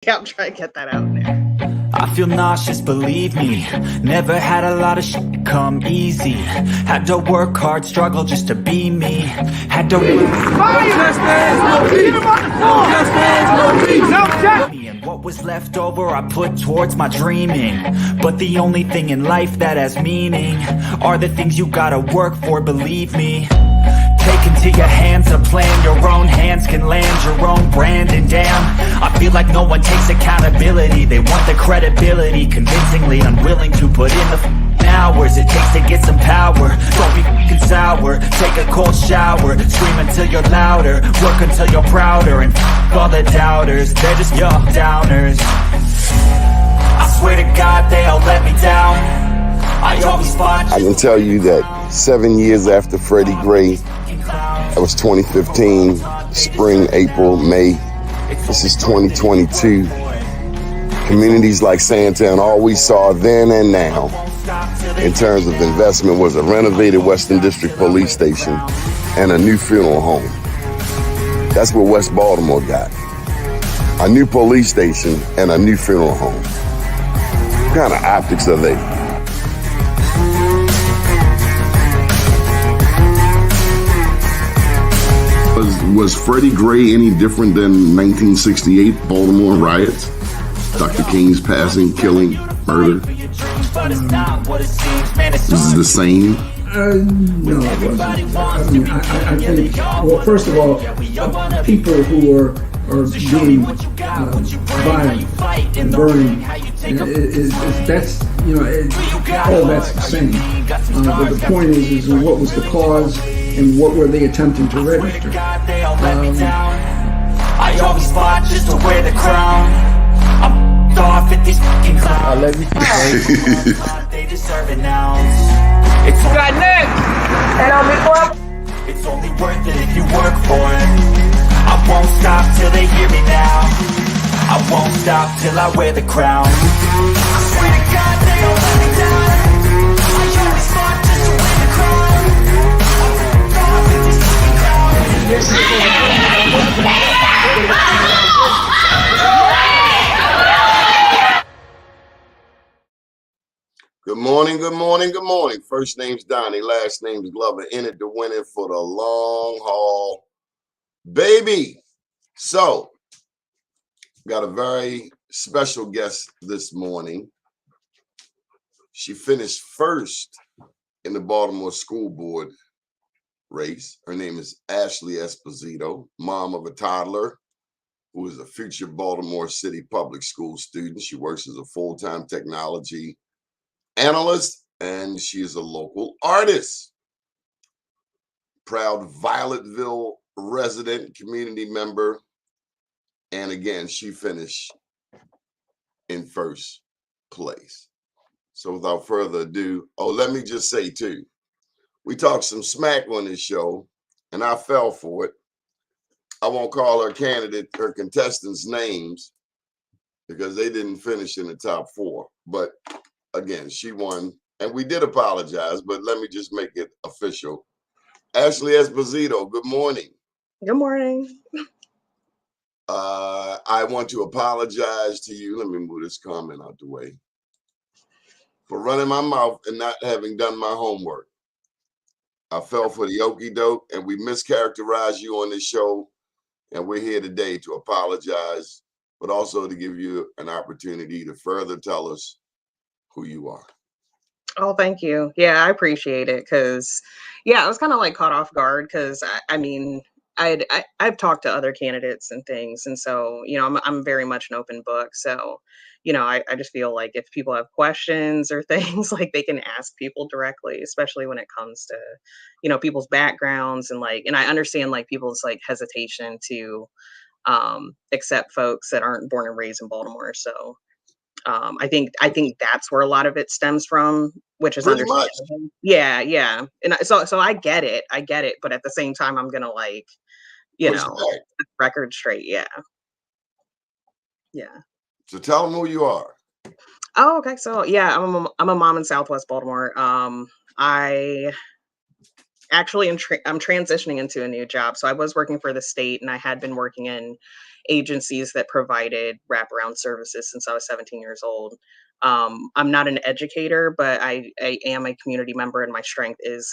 Yeah, I'm trying to get that out there. I feel nauseous, believe me. Never had a lot of shit come easy. Had to work hard, struggle just to be me. Had to and what was left over I put towards my dreaming. But the only thing in life that has meaning are the things you gotta work for, believe me. Take into your hands a plan, your own hands can land your own brand. And damn, I feel like no one takes accountability. They want the credibility, convincingly unwilling to put in the hours it takes to get some power. Don't be f***ing sour, take a cold shower. Scream until you're louder, work until you're prouder. And f*** all the doubters, they're just your downers. I swear to God they all let me down. I always fought. I can tell you that 7 years after Freddie Gray, that was 2015, spring, April, May. This is 2022. Communities like Sandtown, all we saw then and now in terms of investment was a renovated Western District Police Station and a new funeral home. That's what West Baltimore got. A new police station and a new funeral home. What kind of optics are they? Was Freddie Gray any different than 1968 Baltimore riots? Dr. King's passing, killing, murder? This is the same? No, it wasn't. I mean, I think, well, first of all, people who are being violent and burning, that's, you know, all that's the same. But the point is what was the cause and what were they attempting to register? I always fought just to wear the crown. I'm off at these fucking clowns. I love you. They deserve it now. It's Got next. And on before. It's only worth it if you work for it. I won't stop till they hear me now. I won't stop till I wear the crown. I swear to God they don't let me down. I always fought just to wear the crown. I'm off at these fucking clowns. Good morning, good morning, good morning. First name's Donnie, last name's Glover. In it to win it for the long haul, baby. So, got a very special guest this morning. She finished first in the Baltimore School Board race. Her name is Ashley Esposito, mom of a toddler who is a future Baltimore City public school student. She works as a full-time technology analyst, and she is a local artist. Proud Violetville resident, community member, and again, she finished in first place. So without further ado, let me just say too, we talked some smack on this show, and I fell for it. I won't call her contestants' names because they didn't finish in the top four, but again, she won, and we did apologize, but let me just make it official. Ashley Esposito, good morning. Good morning. I want to apologize to you. Let me move this comment out the way. For running my mouth and not having done my homework. I fell for the okie doke, and we mischaracterized you on this show, and we're here today to apologize, but also to give you an opportunity to further tell us who you are. Oh, thank you. Yeah, I appreciate it because, yeah, I was kind of like caught off guard because I mean, I've talked to other candidates and things, and so I'm very much an open book. So, I just feel like if people have questions or things, like they can ask people directly, especially when it comes to people's backgrounds and and I understand like people's like hesitation to accept folks that aren't born and raised in Baltimore. So. I think that's where a lot of it stems from, which is Pretty much. understandable. Yeah, and so I get it, but at the same time, I'm gonna set the record straight. Yeah. So tell them who you are. Oh, okay. So yeah, I'm a mom in Southwest Baltimore. I Actually, I'm transitioning into a new job. So I was working for the state, and I had been working in agencies that provided wraparound services since I was 17 years old. I'm not an educator, but I am a community member, and my strength is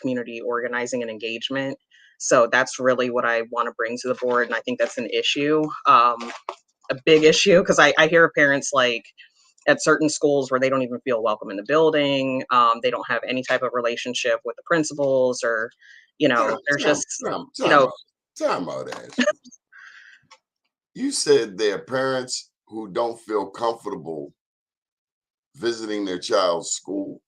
community organizing and engagement. So that's really what I want to bring to the board, and I think that's an issue, a big issue, because I hear parents like at certain schools where they don't even feel welcome in the building. They don't have any type of relationship with the principals, or, Time, there's time, just, time, you time know, out. Time out, Ashley. You said there are parents who don't feel comfortable visiting their child's school.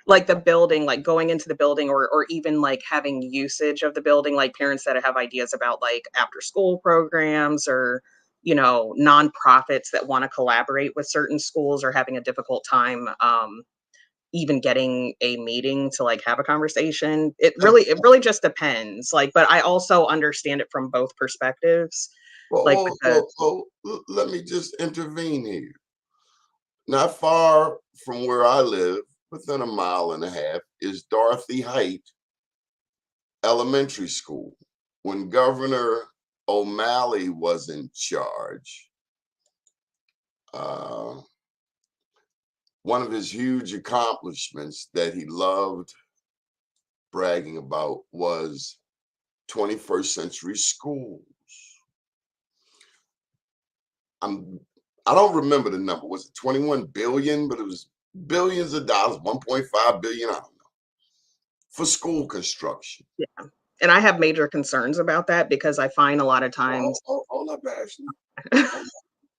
like the building, like going into the building, or even like having usage of the building, like parents that have ideas about like after school programs, or, nonprofits that want to collaborate with certain schools are having a difficult time even getting a meeting to like have a conversation. It really just depends. Like, but I also understand it from both perspectives. Like with the Let me just intervene here. Not far from where I live, within a mile and a half, is Dorothy Height Elementary School. When Governor O'Malley was in charge, uh, one of his huge accomplishments that he loved bragging about was 21st century schools. I don't remember the number. Was it 21 billion? But it was billions of dollars, 1.5 billion, I don't know, for school construction. Yeah, and I have major concerns about that, because I find a lot of Well, times. hold up, Ashley.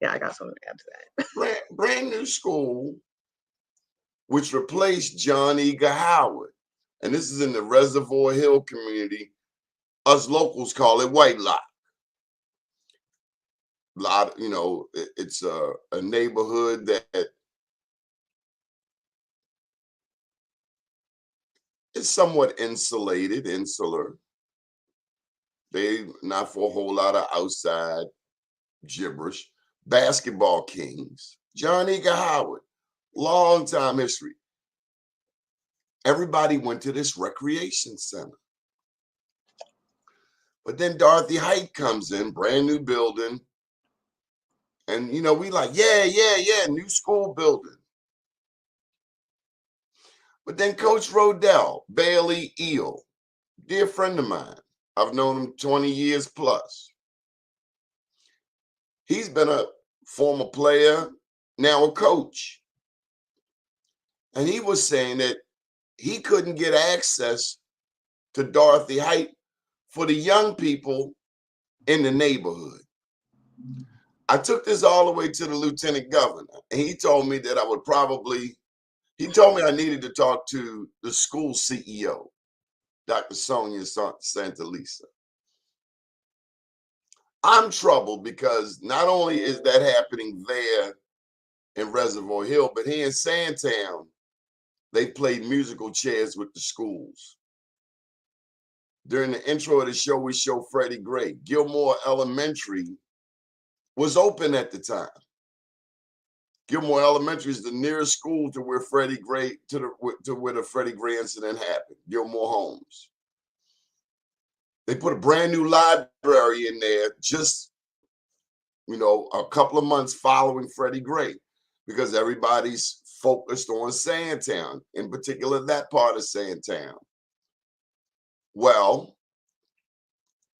Yeah, I got something to add to that. Brand new school, which replaced John Eager Howard. And this is in the Reservoir Hill community. Us locals call it White Lock. It's a neighborhood that is somewhat insular. They not for a whole lot of outside gibberish. Basketball kings. John Eager Howard, long time history. Everybody went to this recreation center. But then Dorothy Height comes in, brand new building. And, we like, yeah, new school building. But then Coach Rodell, Bailey Eel, dear friend of mine, I've known him 20 years plus. He's been a former player, now a coach. And he was saying that he couldn't get access to Dorothy Height for the young people in the neighborhood. I took this all the way to the lieutenant governor, and he told me that he told me I needed to talk to the school CEO, Dr. Sonia Santalisa. I'm troubled because not only is that happening there in Reservoir Hill, but here in Sandtown, they played musical chairs with the schools. During the intro of the show, we show Freddie Gray. Gilmore Elementary was open at the time. Gilmore Elementary is the nearest school to where Freddie Gray, to where the Freddie Gray incident happened, Gilmore Homes. They put a brand new library in there just, a couple of months following Freddie Gray, because everybody's focused on Sandtown, in particular that part of Sandtown. Well,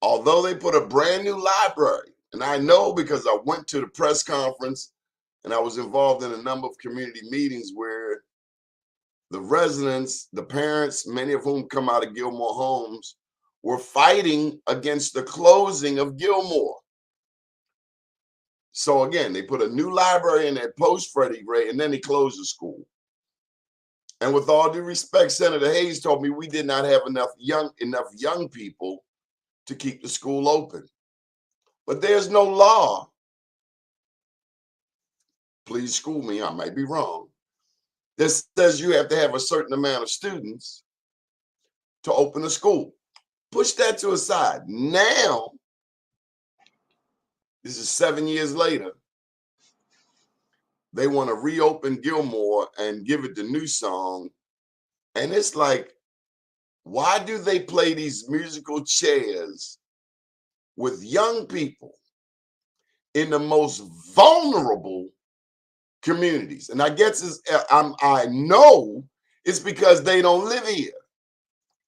although they put a brand new library, and I know because I went to the press conference and I was involved in a number of community meetings where the residents, the parents, many of whom come out of Gilmore Homes, were fighting against the closing of Gilmore. So again, they put a new library in there post Freddie Gray, and then they closed the school. And with all due respect, Senator Hayes told me we did not have enough young people to keep the school open. But there's no law, please school me, I might be wrong, that says you have to have a certain amount of students to open a school. Push that to a side. Now, this is 7 years later, they want to reopen Gilmore and give it the new song. And it's like, Why do they play these musical chairs with young people in the most vulnerable communities? And I guess I know it's because they don't live here.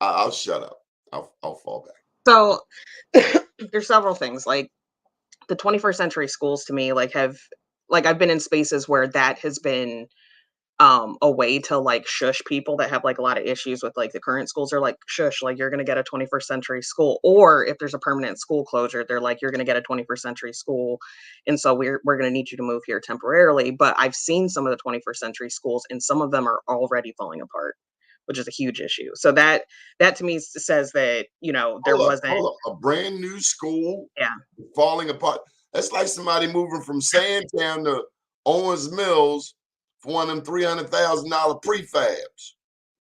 I'll shut up. I'll fall back. So there's several things like the 21st century schools to me have I've been in spaces where that has been a way to like shush people that have like a lot of issues with like the current schools. Are like, shush, like you're going to get a 21st century school. Or if there's a permanent school closure, they're like, you're going to get a 21st century school, and so we're going to need you to move here temporarily. But I've seen some of the 21st century schools, and some of them are already falling apart, which is a huge issue. So that to me says that there Hold up, wasn't. hold up. A brand new school Yeah. falling apart. That's like somebody moving from Sandtown to Owens Mills for one of them $300,000 prefabs.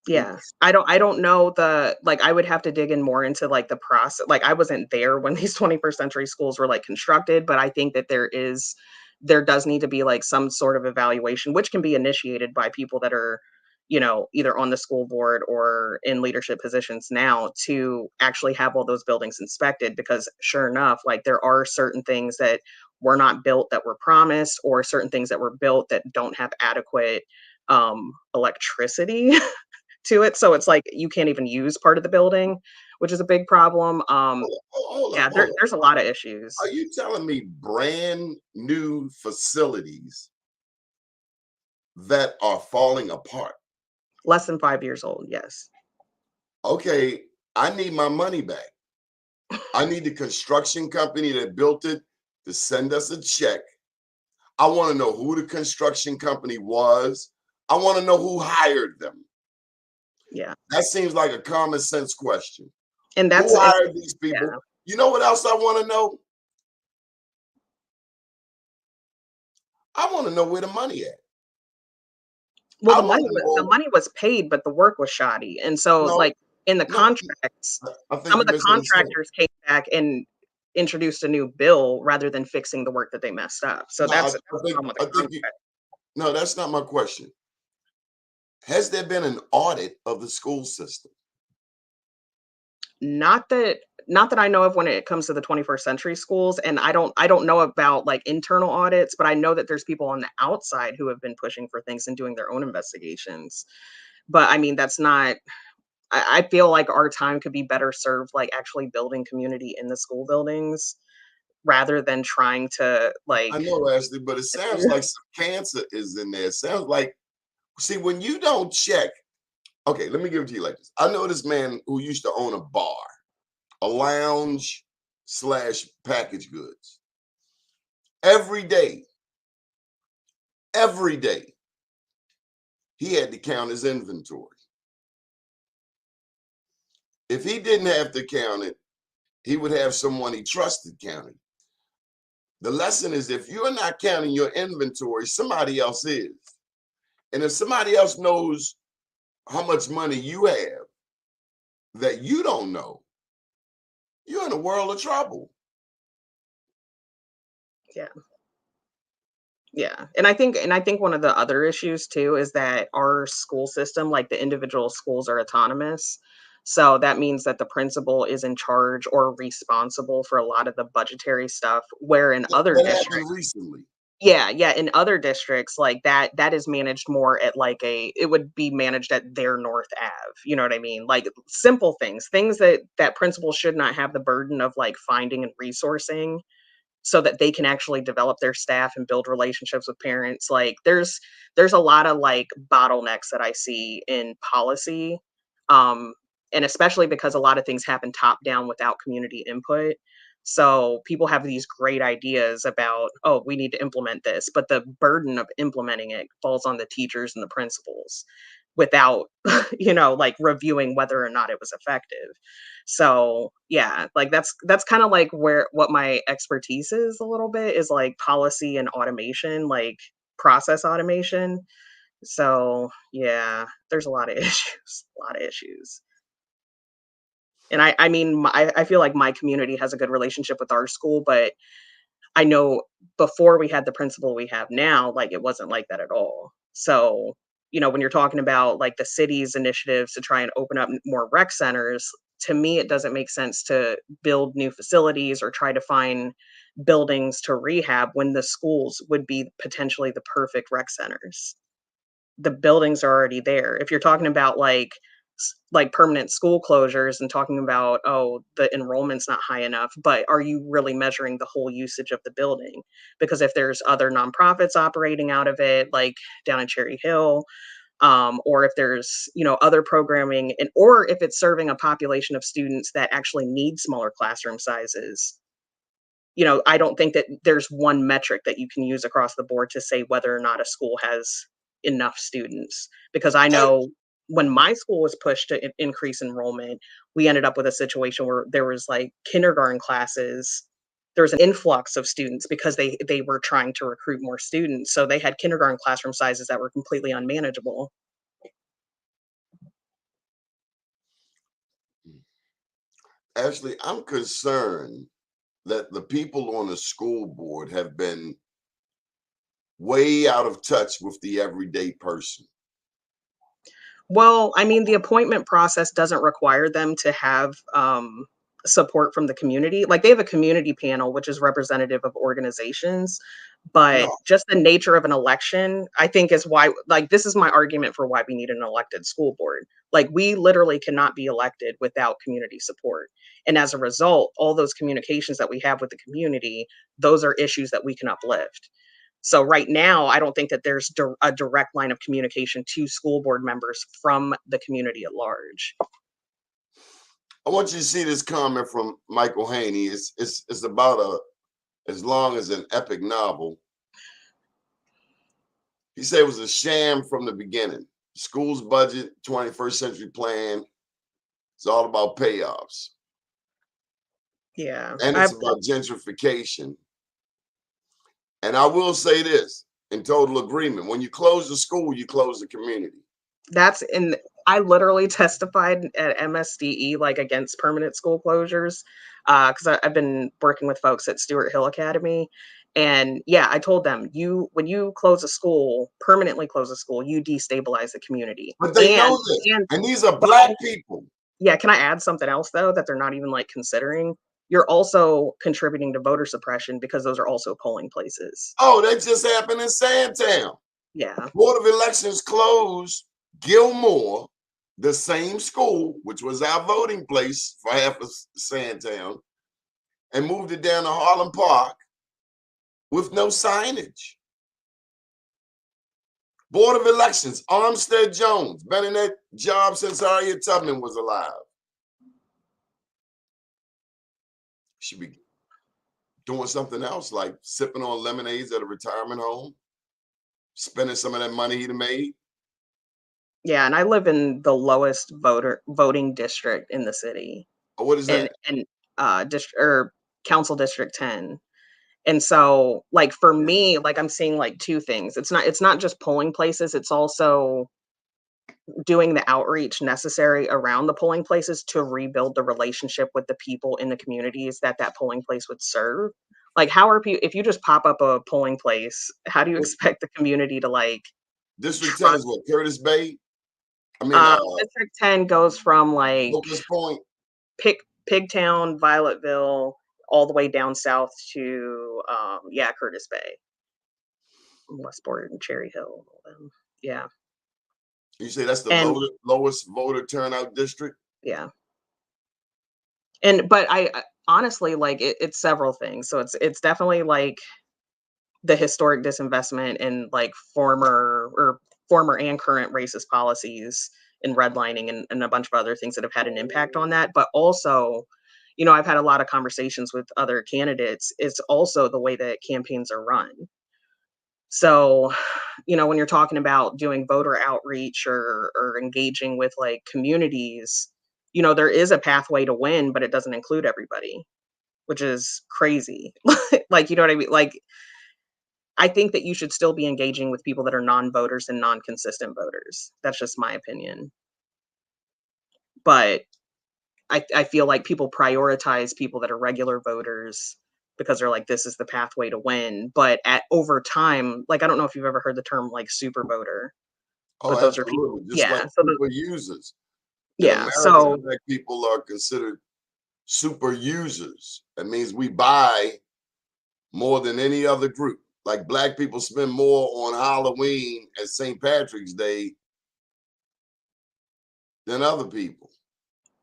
Yeah. I don't know I would have to dig in more into like the process. Like I wasn't there when these 21st century schools were like constructed, but I think that there does need to be like some sort of evaluation, which can be initiated by people that are, either on the school board or in leadership positions now, to actually have all those buildings inspected, because sure enough, like there are certain things that were not built that were promised, or certain things that were built that don't have adequate electricity to it, so it's like you can't even use part of the building, which is a big problem. Hold up, Yeah, hold up. there's a lot of issues. Are you telling me brand new facilities that are falling apart? Less than 5 years old, yes. Okay, I need my money back. I need the construction company that built it to send us a check. I want to know who the construction company was. I want to know who hired them. Yeah, That seems like a common sense question. and Who and hired these people? yeah. You know what else I want to know? I want to know where the money at. Well, I the want money to was the know. money was paid, but the work was shoddy, and so, No, like, in the no, contracts, I think some you of the misunderstand. contractors came back and introduced a new bill rather than fixing the work that they messed up, so No, that's the problem with I the think you. contract. No, that's not my question. Has there been an audit of the school system? Not that not that I know of when it comes to the 21st century schools, and I don't know about, like, internal audits, but I know that there's people on the outside who have been pushing for things and doing their own investigations. But, I mean, that's not I feel like our time could be better served, like, actually building community in the school buildings rather than trying to, I like. know, Ashley, but it sounds like some cancer is in there. It sounds like, see, when you don't check, okay, let me give it to you like this. I know this man who used to own a bar, a lounge slash package goods. Every day, he had to count his inventory. If he didn't have to count it, he would have someone he trusted count it. The lesson is if you're not counting your inventory, somebody else is. And if somebody else knows how much money you have that you don't know, you're in a world of trouble. Yeah. Yeah, and I think one of the other issues too is that our school system, like the individual schools, are autonomous. So that means that the principal is in charge or responsible for a lot of the budgetary stuff, where in other That happened districts. recently. Yeah, yeah, in other districts, like that is managed more at like it would be managed at their North Ave. You know what I mean? Like simple things that principals should not have the burden of like finding and resourcing, so that they can actually develop their staff and build relationships with parents. Like there's a lot of like bottlenecks that I see in policy. Um and especially because a lot of things happen top down without community input. So people have these great ideas about, oh, we need to implement this, but the burden of implementing it falls on the teachers and the principals without like reviewing whether or not it was effective. So, yeah, like that's kind of like where what my expertise is a little bit, is like policy and automation, like process automation. So, yeah, there's a lot of issues, a lot of issues. And I mean, I feel like my community has a good relationship with our school, but I know before we had the principal we have now, like it wasn't like that at all. So, when you're talking about like the city's initiatives to try and open up more rec centers, to me, it doesn't make sense to build new facilities or try to find buildings to rehab when the schools would be potentially the perfect rec centers. The buildings are already there. If you're talking about like permanent school closures and talking about, oh, the enrollment's not high enough, but are you really measuring the whole usage of the building? Because if there's other nonprofits operating out of it, like down in Cherry Hill, or if there's other programming, and or if it's serving a population of students that actually need smaller classroom sizes, I don't think that there's one metric that you can use across the board to say whether or not a school has enough students. Because I And know when my school was pushed to increase enrollment, we ended up with a situation where there was like kindergarten classes. There was an influx of students because they were trying to recruit more students. So they had kindergarten classroom sizes that were completely unmanageable. Ashley, I'm concerned that the people on the school board have been way out of touch with the everyday person. Well, I mean, the appointment process doesn't require them to have support from the community. Like they have a community panel, which is representative of organizations, but No, just the nature of an election, I think is why, like, this is my argument for why we need an elected school board. Like, we literally cannot be elected without community support. And as a result, all those communications that we have with the community, those are issues that we can uplift. So right now, I don't think that there's a direct line of communication to school board members from the community at large. I want you to see this comment from Michael Haney. It's about as long as an epic novel. He said it was a sham from the beginning. School's budget, 21st century plan. It's all about payoffs. Yeah, And it's about gentrification. And I will say this in total agreement. When you close the school, you close the community. that's in. I literally testified at MSDE like against permanent school closures because I've been working with folks at Stewart Hill Academy. And yeah, I told them when you close a school, permanently close a school, you destabilize the community. But they know this. And And these are but black people. Yeah, can I add something else though that they're not even like considering? You're also contributing to voter suppression because those are also polling places. Oh, that just happened in Sandtown. Yeah. Board of Elections closed Gilmore, the same school, which was our voting place for half of Sandtown, and moved it down to Harlem Park with no signage. Board of Elections, Armstead Jones, been in that job since Harriet Tubman was alive. Should be doing something else, like sipping on lemonades at a retirement home, spending some of that money he'd have made. Yeah, and I live in the lowest voting district in the city, Or what is and that? district or council district 10. And so like for me, like I'm seeing like two things. It's not just polling places, it's also doing the outreach necessary around the polling places to rebuild the relationship with the people in the communities that polling place would serve. Like how are people, if you just pop up a polling place, how do you expect the community to like District 10 trust? is what, Curtis Bay? I mean, District 10 goes from like Locust Point. Pigtown, Violetville, all the way down south to yeah, Curtis Bay, Westport and Cherry Hill. Yeah. You say that's the And lowest voter turnout district? yeah. And but I honestly like it's several things. So it's definitely like the historic disinvestment in like former and current racist policies and redlining and a bunch of other things that have had an impact on that. But also, I've had a lot of conversations with other candidates. It's also the way that campaigns are run. So, when you're talking about doing voter outreach or engaging with like communities, there is a pathway to win, but it doesn't include everybody, which is crazy. Like, you know what I mean? Like, I think that you should still be engaging with people that are non-voters and non-consistent voters. That's just my opinion. But I feel like people prioritize people that are regular voters because they're like, this is the pathway to win. But at over time, like I don't know if you've ever heard the term like super voter. Oh, but those are people. absolutely. Just like Yeah. So super users. In yeah. America, So black people are considered super users. That means we buy more than any other group. Like black people spend more on Halloween and St. Patrick's Day than other people.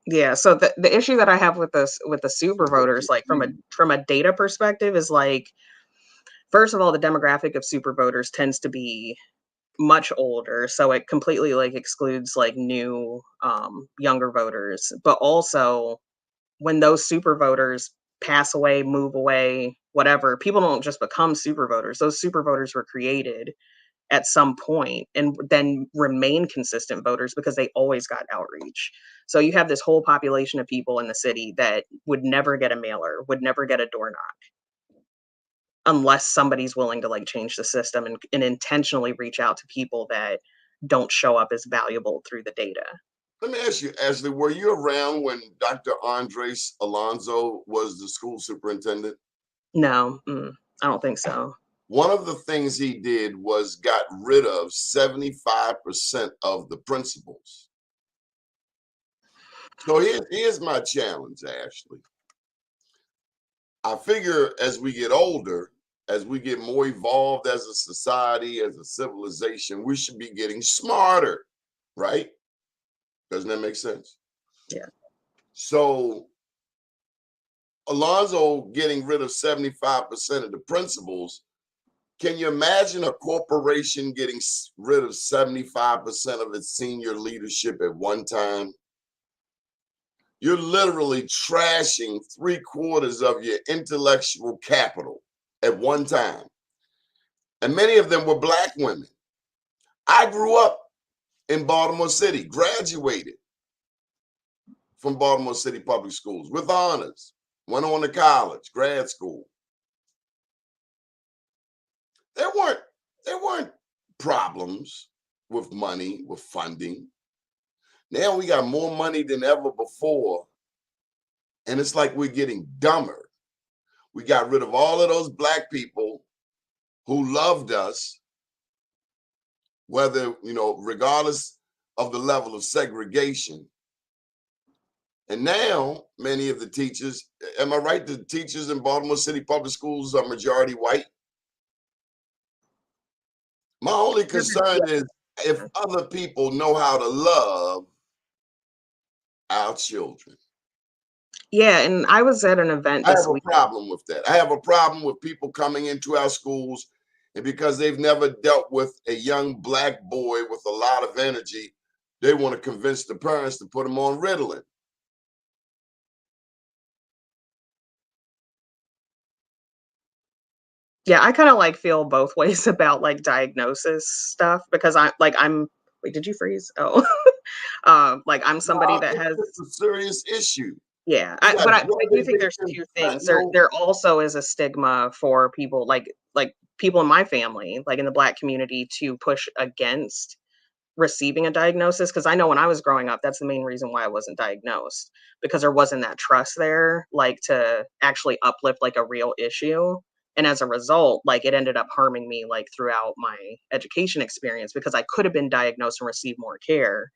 yeah. So the issue that I have with this with the super Super voters, like confused. from a data perspective, is like first of all, the demographic of super voters tends to be much older, so it completely like excludes like new younger voters. But also when those super voters pass away, move away, whatever, people don't just become super voters. Those super voters were created at some point and then remain consistent voters because they always got outreach. So you have this whole population of people in the city that would never get a mailer, would never get a door knock unless somebody's willing to like change the system and intentionally reach out to people that don't show up as valuable through the data. Let me ask you, Ashley, were you around when Dr. Andres Alonso was the school superintendent? No, I don't think so. One of the things he did was got rid of 75% of the principals. So here's my challenge, Ashley. I figure as we get older, as we get more evolved as a society, as a civilization, we should be getting smarter, right? Doesn't that make sense? Yeah. So Alonzo getting rid of 75% of the principals. Can you imagine a corporation getting rid of 75% of its senior leadership at one time? You're literally trashing 3/4 of your intellectual capital at one time. And many of them were black women. I grew up in Baltimore City, graduated from Baltimore City Public Schools with honors, went on to college, grad school. There weren't problems with money, with funding. Now we got more money than ever before, and it's like we're getting dumber. We got rid of all of those black people who loved us, whether, regardless of the level of segregation. And now many of the teachers, am I right? The teachers in Baltimore City Public Schools are majority white. My only concern is if other people know how to love our children. Yeah, and I was at an event I have this a week. problem with that. I have a problem with people coming into our schools, and because they've never dealt with a young black boy with a lot of energy, they want to convince the parents to put them on Ritalin. Yeah, I kind of like feel both ways about like diagnosis stuff because I'm wait, did you freeze? Oh. Like I'm somebody No, that has it's a serious issue. yeah, You got but I drug do think there's addiction, two things. fentanyl. There also is a stigma for people like people in my family, like in the Black community, to push against receiving a diagnosis because I know when I was growing up, that's the main reason why I wasn't diagnosed because there wasn't that trust there, like to actually uplift like a real issue. And as a result, like it ended up harming me like throughout my education experience because I could have been diagnosed and received more care.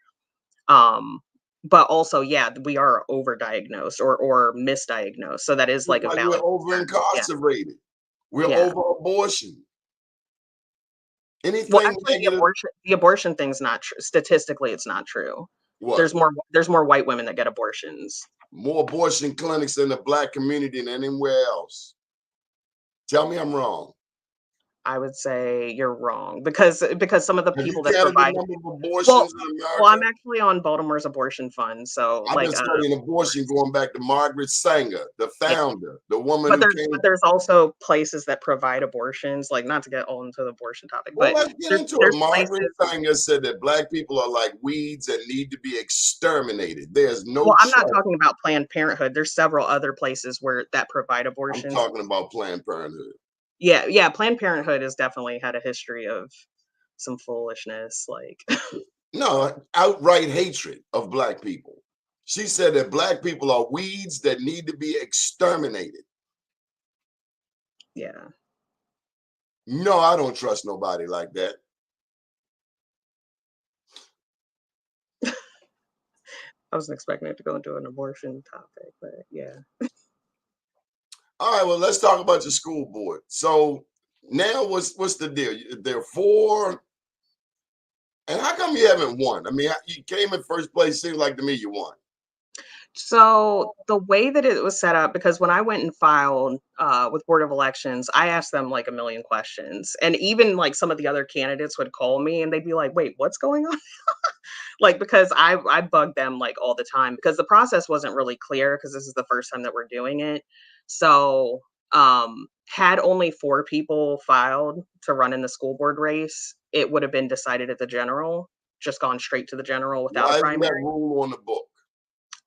Um, but also, yeah, we are overdiagnosed or misdiagnosed. So that is Just like a like we're valid over concern. Yeah. incarcerated. We're Yeah. over abortion. Well, Anything actually, negative, the abortion thing's not true. Statistically, it's not true. what? There's more white women that get abortions. More abortion clinics in the black community than anywhere else. Tell me I'm wrong. I would say you're wrong because some of the Have you people that counted the provide number of well abortions in well, America? I'm actually on Baltimore's abortion fund, so I've been like studying abortion going back to Margaret Sanger, the yeah. founder, the woman who But came. there's also places that provide abortions, like not to get all into the abortion topic, Well, but let's get into it. there's Margaret places. Sanger said that black people are like weeds and need to be exterminated. There's no Well, I'm not choice. talking about Planned Parenthood. There's several other places where that provide I'm abortions. talking about Planned Parenthood. Yeah, yeah, Planned Parenthood has definitely had a history of some foolishness, like No, outright hatred of black people. She said that black people are weeds that need to be exterminated. yeah. No, I don't trust nobody like that. I wasn't expecting it to go into an abortion topic, but yeah. All right, well, let's talk about your school board. So now what's the deal? There are four, and how come you haven't won? I mean, you came in first place. Seems like to me you won. So the way that it was set up, because when I went and filed with Board of Elections, I asked them like a million questions, and even like some of the other candidates would call me and they'd be like, "Wait, what's going on?" Like because I bugged them like all the time because the process wasn't really clear because this is the first time that we're doing it. So had only four people filed to run in the school board race, it would have been decided at the general, just gone straight to the general without a Why isn't that primary. rule on the book?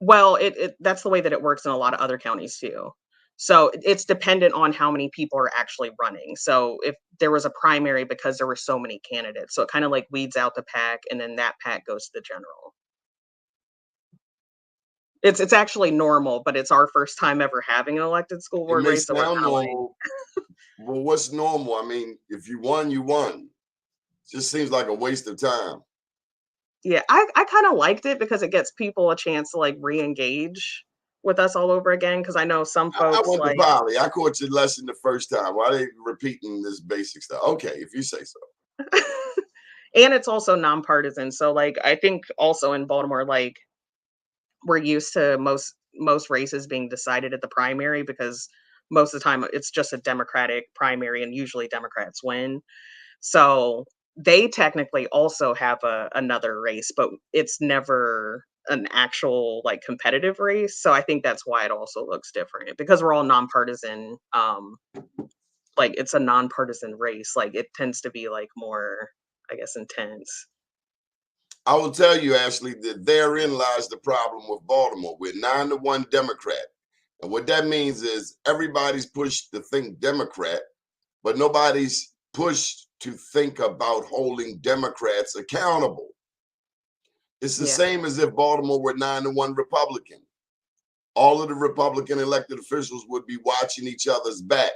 Well, it that's the way that it works in a lot of other counties too. So it's dependent on how many people are actually running. So if there was a primary because there were so many candidates, so it kind of like weeds out the pack, and then that pack goes to the general. It's actually normal, but it's our first time ever having an elected school It board may race, so we're sound kind of like, normal, but what's normal? I mean, if you won, you won. Just seems like a waste of time. yeah, I kind of liked it because it gets people a chance to like re-engage with us all over again. Because I know some I folks went to like. Poly. I caught your lesson the first time. Why they repeating this basic stuff? Okay, if you say so. And it's also nonpartisan. So like I think also in Baltimore, like we're used to most races being decided at the primary because most of the time it's just a Democratic primary and usually Democrats win. So they technically also have another race, but it's never an actual like competitive race. So I think that's why it also looks different because we're all nonpartisan. Like it's a nonpartisan race. Like it tends to be like more, I guess, intense. I will tell you, Ashley, that therein lies the problem with Baltimore. We're 9-1 Democrat. And what that means is everybody's pushed to think Democrat, but nobody's pushed to think about holding Democrats accountable. It's the Yeah. same as if Baltimore were 9-1 Republican. All of the Republican elected officials would be watching each other's back.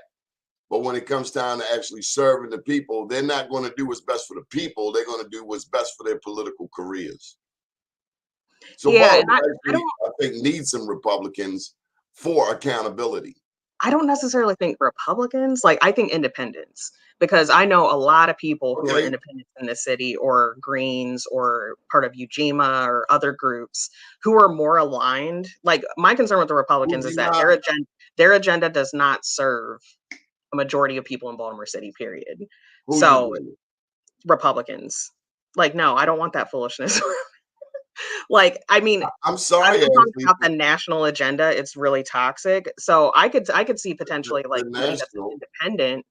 But when it comes time to actually serving the people, they're not going to do what's best for the people. They're going to do what's best for their political careers. So Yeah, and Baltimore I actually, don't I think, needs some Republicans for accountability. I don't necessarily think Republicans, like, I think independents, because I know a lot of people who are Okay, independents in the city or Greens or part of Ujima or other groups who are more aligned. Like, my concern with the Republicans is that Ujima, their agenda does not serve a majority of people in Baltimore City, period. who's So, agenda? Republicans. Like, no, I don't want that foolishness. Like, I mean, I'm sorry, I'm talking Ashley, about the national agenda, it's really toxic. So I could see potentially the like somebody that's an national independent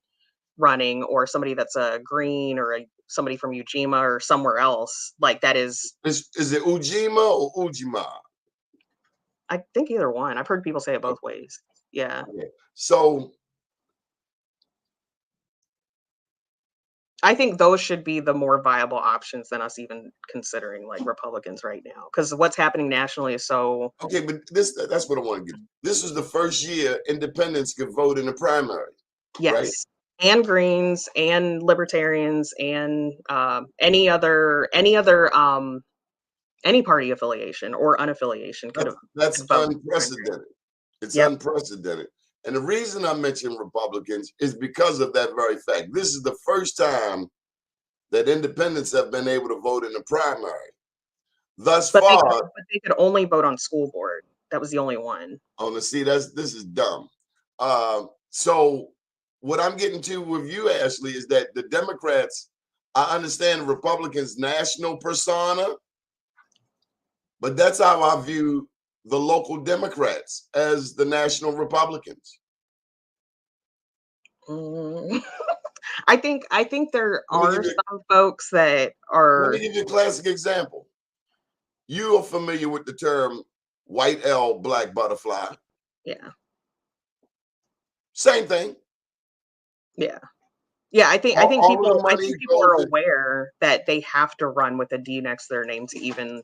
running or somebody that's a green or somebody from Ujima or somewhere else. Like that is is it Ujima or Ujima? I think either one. I've heard people say it both ways. Yeah. Okay. So I think those should be the more viable options than us even considering like Republicans right now. Because what's happening nationally is so okay, but that's what I want to get. This was the first year independents could vote in the primary, right? yes. And Greens and Libertarians and any party affiliation or unaffiliation That's could vote in the primary. unprecedented. It's Yep. unprecedented. And the reason I mention Republicans is because of that very fact. This is the first time that independents have been able to vote in the primary. Thus far, But they could only vote on school board. That was the only one. on the see, this is dumb. So what I'm getting to with you, Ashley, is that the Democrats, I understand Republicans' national persona, but that's how I view the local Democrats as the national Republicans. Mm. I think there Let me are give you some folks that let me are give you a classic example. You are familiar with the term white L black butterfly. yeah. Same thing. Yeah. Yeah, All of the I money think people goes are to aware that they have to run with a D next to their name to even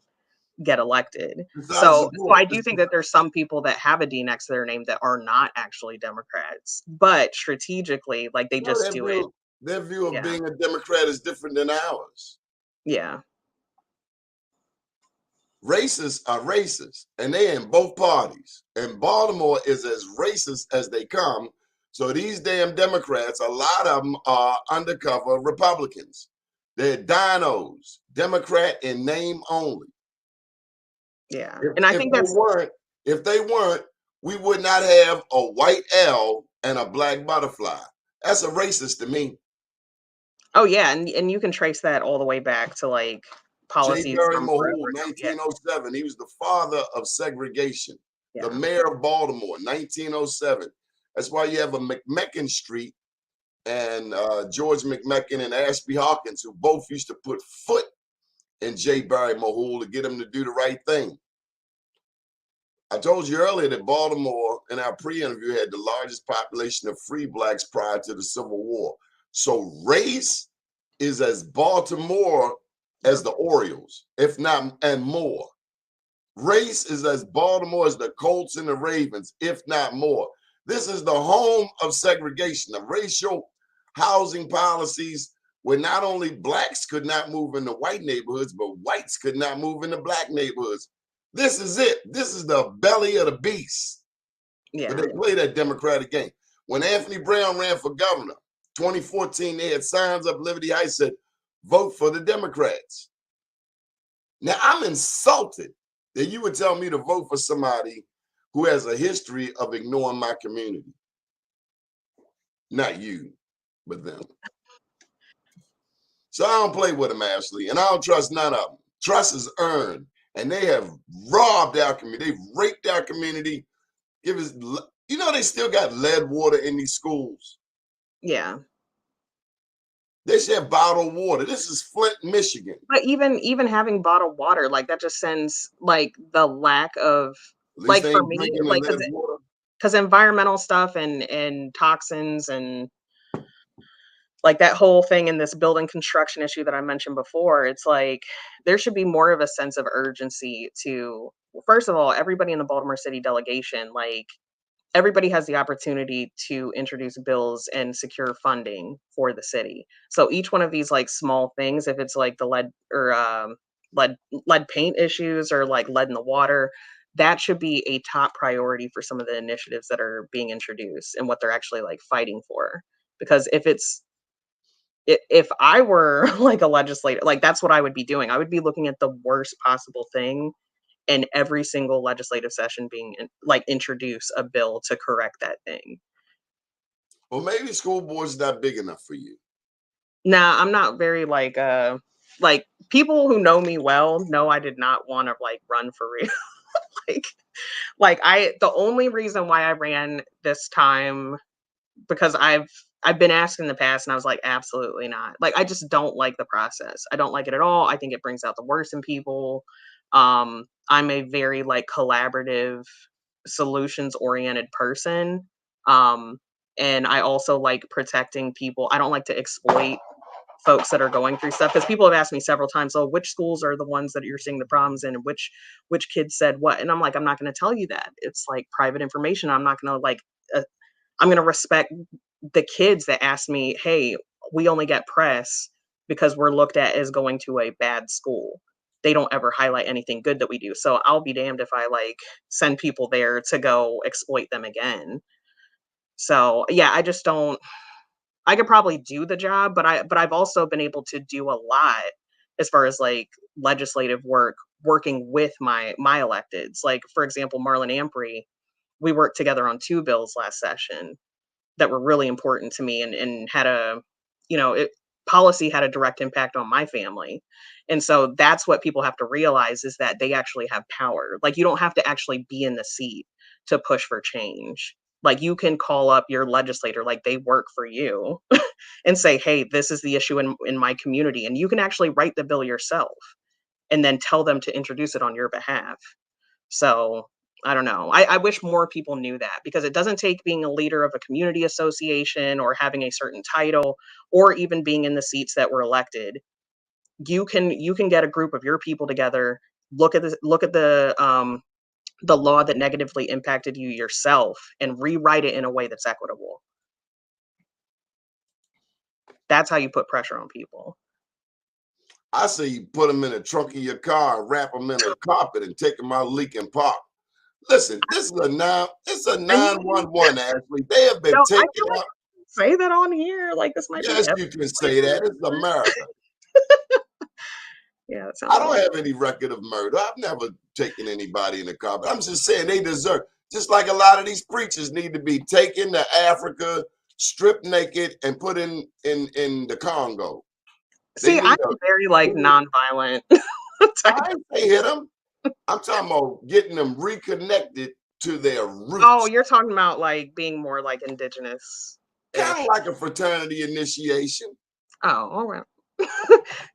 get elected. besides the So board. I do think that there's some people that have a D next to their name that are not actually Democrats, but strategically, like they No, just do it. their view of Yeah. being a Democrat is different than ours. Yeah. Racists are racist, and they're in both parties. And Baltimore is as racist as they come. So these damn Democrats, a lot of them are undercover Republicans. They're dinos, Democrat in name only. Yeah. If, And I if think they that's, weren't, if they weren't, we would not have a white L and a black butterfly. That's a racist to me. oh yeah, and you can trace that all the way back to like J. policies Barry from forever Mahul, ago. Yeah. 1907. He was the father of segregation. The Yeah. mayor of Baltimore, 1907. That's why you have a McMecken Street and George McMecken and Ashby Hawkins, who both used to put foot in J. Barry Mahul to get him to do the right thing. I told you earlier that Baltimore, in our pre-interview, had the largest population of free blacks prior to the Civil War. So race is as Baltimore as the Orioles, if not and more. Race is as Baltimore as the Colts and the Ravens, if not more. This is the home of segregation, of racial housing policies where not only blacks could not move into white neighborhoods, but whites could not move into black neighborhoods. This is it. This is the belly of the beast. But Yeah. they play that Democratic game. When Anthony Brown ran for governor, 2014, they had signs up Liberty Heights said, vote for the Democrats. Now, I'm insulted that you would tell me to vote for somebody who has a history of ignoring my community. Not you, but them. So I don't play with them, Ashley, and I don't trust none of them. Trust is earned, and they have robbed our community. They've raped our community. Give us, you know, they still got lead water in these schools. Yeah. They should have bottled water. This is Flint, Michigan. But even having bottled water, like that just sends like the lack of At least like they for ain't me, drinking the like lead water. because environmental stuff and toxins and like that whole thing in this building construction issue that I mentioned before, it's like there should be more of a sense of urgency to, first of all, everybody in the Baltimore City delegation, like everybody has the opportunity to introduce bills and secure funding for the city. So each one of these like small things, if it's like the lead or lead lead paint issues or like lead in the water, that should be a top priority for some of the initiatives that are being introduced and what they're actually like fighting for. Because if I were like a legislator, like that's what I would be doing. I would be looking at the worst possible thing in every single legislative session being like introduce a bill to correct that thing. Well, maybe school board's not big enough for you. Nah, I'm not very like people who know me well know I did not want to like run for real. like I the only reason why I ran this time because I've been asked in the past and I was like, absolutely not. Like I just don't like the process. I don't like it at all. I think it brings out the worst in people. I'm a very like collaborative, solutions oriented person. Um, and I also like protecting people. I don't like to exploit folks that are going through stuff because people have asked me several times, oh, which schools are the ones that you're seeing the problems in and which kids said what? And I'm like, I'm not going to tell you that. It's like private information. I'm not going to like I'm going to respect the kids that ask me, "Hey, we only get press because we're looked at as going to a bad school." They don't ever highlight anything good that we do. So I'll be damned if I like send people there to go exploit them again. So, yeah, I just don't I could probably do the job, but I've also been able to do a lot as far as like legislative work working with my electeds. Like for example, Marlon Ampry, we worked together on 2 bills last session that were really important to me and had a policy had a direct impact on my family. And so that's what people have to realize is that they actually have power. Like you don't have to actually be in the seat to push for change. Like you can call up your legislator, like they work for you, and say, hey, this is the issue in my community. And you can actually write the bill yourself and then tell them to introduce it on your behalf. So I don't know. I wish more people knew that because it doesn't take being a leader of a community association or having a certain title or even being in the seats that were elected. You can get a group of your people together, look at the law that negatively impacted you yourself and rewrite it in a way that's equitable. That's how you put pressure on people. I say you put them in the trunk of your car and wrap them in a carpet and take them out Leakin Park. Listen, it's a I mean, 911, Ashley. They have been no, I taken feel like out. I can say that on here. Like this might be Yes, you can say that. It's episode. America. Yeah, that I sounds don't like have any record of murder. I've never taken anybody in the car. But I'm just saying they deserve, just like a lot of these preachers need to be taken to Africa, stripped naked, and put in the Congo. They see, I'm need a. very like nonviolent type. I ain't say hit them. I'm talking about getting them reconnected to their Oh, roots, you're talking about like being more like kind of indigenous-ish. like a fraternity initiation. Oh, all right.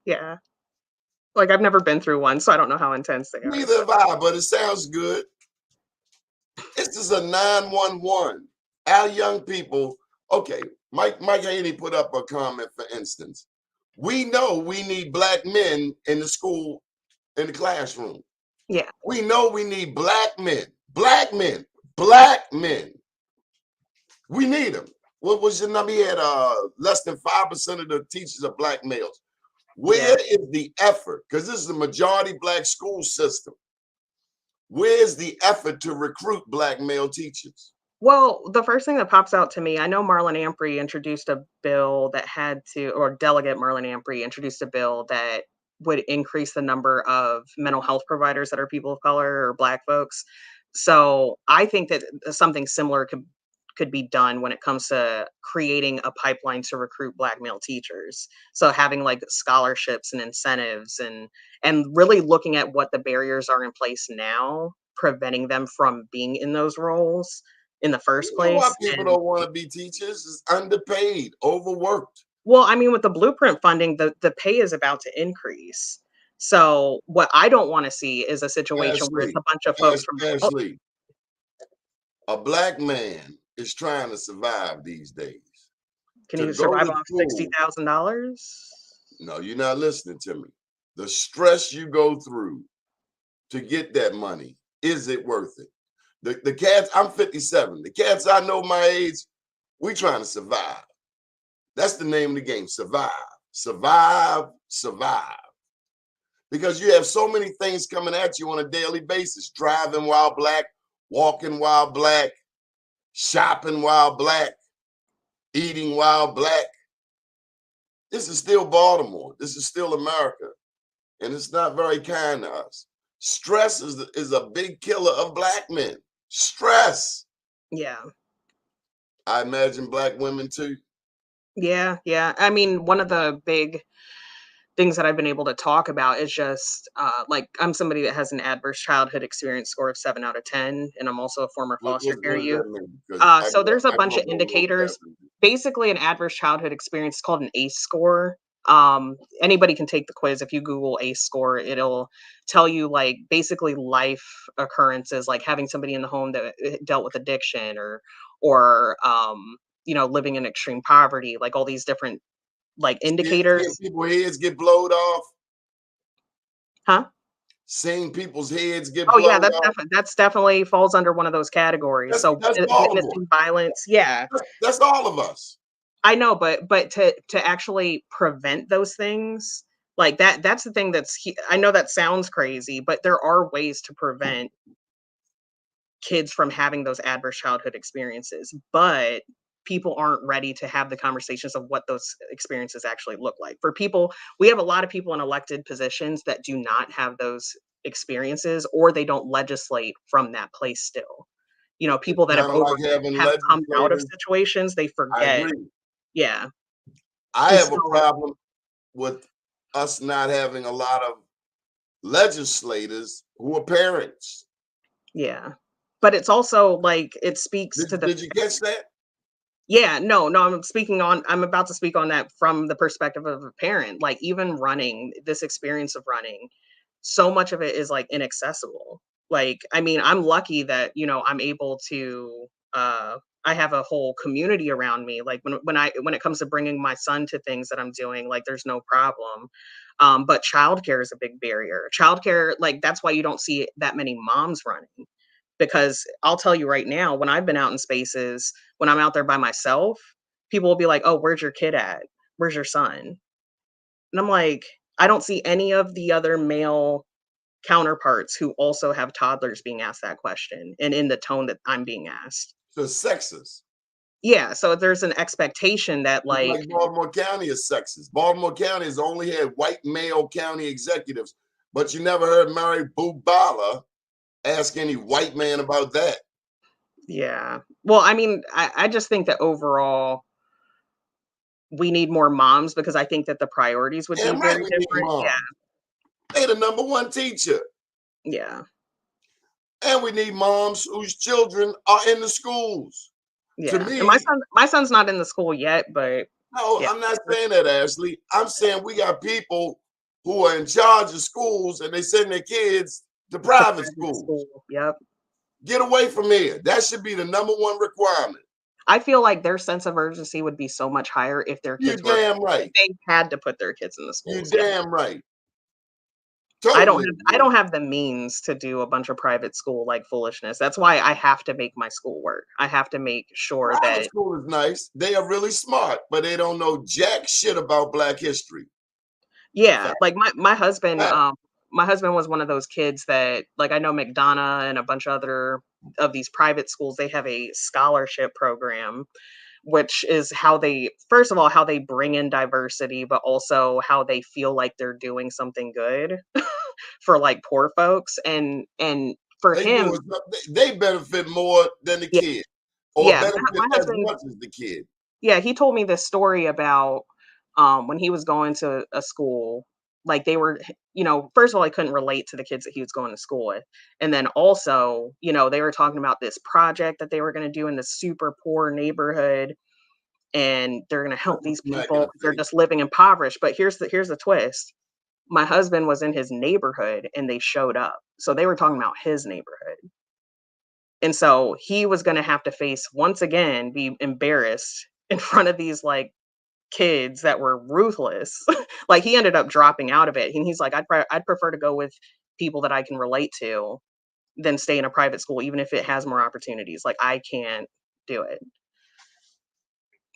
Yeah. Like I've never been through one, so I don't know how intense they are. Neither have I, but it sounds good. This is a 911. Our young people, okay, Mike Haney put up a comment, for instance. We know we need black men in the school, in the classroom. Yeah. We know we need black men, black men, black men. We need them. What was your number? He had less than 5% of the teachers are black males. Yeah. Where is the effort? Because this is a majority black school system. Where's the effort to recruit black male teachers? Well, the first thing that pops out to me, I know Marlon Ampry introduced a bill that had to, or Delegate Marlon Ampry introduced a bill that would increase the number of mental health providers that are people of color or black folks. So I think that something similar could be done when it comes to creating a pipeline to recruit black male teachers. So having like scholarships and incentives and really looking at what the barriers are in place now, preventing them from being in those roles in the first You know why place. people And don't want to be teachers? Is underpaid, overworked. well, I mean, with the blueprint funding, the pay is about to increase. So what I don't want to see is a situation where it's Ashley, a bunch of folks from oh, Ashley, a black man is trying to survive these days. can To you go survive to off school, $60,000? no, you're not listening to me. The stress you go through to get that money, is it worth it? The cats, I'm 57. The cats I know my age, we trying to survive. That's the name of the game. Survive, survive, survive. Because you have so many things coming at you on a daily basis. Driving while black, walking while black, shopping while black, eating while black. This is still Baltimore. This is still America. And it's not very kind to us. Stress is a big killer of black men. Stress. Yeah. I imagine black women too. Yeah, yeah. I mean, one of the big things that I've been able to talk about is just like I'm somebody that has an adverse childhood experience score of 7 out of 10, and I'm also a former foster care What does youth. that mean? Because So there's a I bunch grew of up on a little indicators. better. Basically, an adverse childhood experience is called an ACE score. Anybody can take the quiz. If you Google ACE score, it'll tell you like basically life occurrences, like having somebody in the home that dealt with addiction or living in extreme poverty, like all these different like Seeing indicators. people's heads get blowed off, Huh? seeing people's heads get Oh, yeah, blowed off. that's definitely falls under one of those categories. So, That's Baltimore. menacing violence, yeah, That's all of us. I know, but to actually prevent those things, like, that's the thing I know that sounds crazy, but there are ways to prevent kids from having those adverse childhood experiences, but people aren't ready to have the conversations of what those experiences actually look like. For people we have a lot of people in elected positions that do not have those experiences, or they don't legislate from that place still. It's People that kind of like having have come out of legislators. situations, they I forget. agree. Yeah, I and have a so problem with us not having a lot of legislators who are parents. yeah. But it's also, like, it speaks to the Did you catch that? yeah, no, I'm about to speak on that from the perspective of a parent. Like, even running, this experience of running, so much of it is, like, inaccessible. Like, I mean, I'm lucky that, I'm able to, I have a whole community around me. Like, when it comes to bringing my son to things that I'm doing, like, there's no problem. But childcare is a big barrier. Childcare, like, that's why you don't see that many moms running. Because I'll tell you right now, when I've been out in spaces, when I'm out there by myself, people will be like, "Oh, where's your kid at? Where's your son?" And I'm like, I don't see any of the other male counterparts who also have toddlers being asked that question and in the tone that I'm being asked. So it's sexist. Yeah, so there's an expectation that, Just like, like Baltimore County is sexist. Baltimore County has only had white male county executives, but you never heard Mary Bubala ask any white man about that. yeah. Well, I mean, I just think that overall we need more moms because I think that the priorities would be Damn right very we need different. Yeah, moms. They the number one teacher. yeah, And we need moms whose children are in the schools. To yeah. And me, my son's not in the school yet, but no, yeah, I'm not saying that, Ashley. I'm saying we got people who are in charge of schools and they send their kids to to private private schools. school. Yep. Get away from here. That should be the number one requirement. I feel like their sense of urgency would be so much higher if their You kids were damn if right. they had to put their kids in the You schools. Yeah. damn right. Totally I agree. don't have the means to do a bunch of private school like foolishness. That's why I have to make my school work. I have to make sure Private that school is nice. They are really smart, but they don't know jack shit about Black history. yeah, Fact. like Fact. my husband was one of those kids that, like, I know McDonough and a bunch of other of these private schools, they have a scholarship program, which is how they first of all, how they bring in diversity, but also how they feel like they're doing something good for, like, poor folks, and for They him doing something. They benefit more than the yeah, kid, or yeah, benefit my as husband much as the kid. yeah, he told me this story about, when he was going to a school, like, they were first of all, I couldn't relate to the kids that he was going to school with, and then also, they were talking about this project that they were gonna do in this super poor neighborhood, and they're gonna help these Smack in people the 'cause they're face. just living impoverished, but here's the twist. My husband was in his neighborhood, and they showed up, so they were talking about his neighborhood, and so he was gonna have to face once again, be embarrassed in front of these, like, kids that were ruthless. Like, he ended up dropping out of it, and he's like, I'd prefer to go with people that I can relate to than stay in a private school, even if it has more opportunities. Like, I can't do it.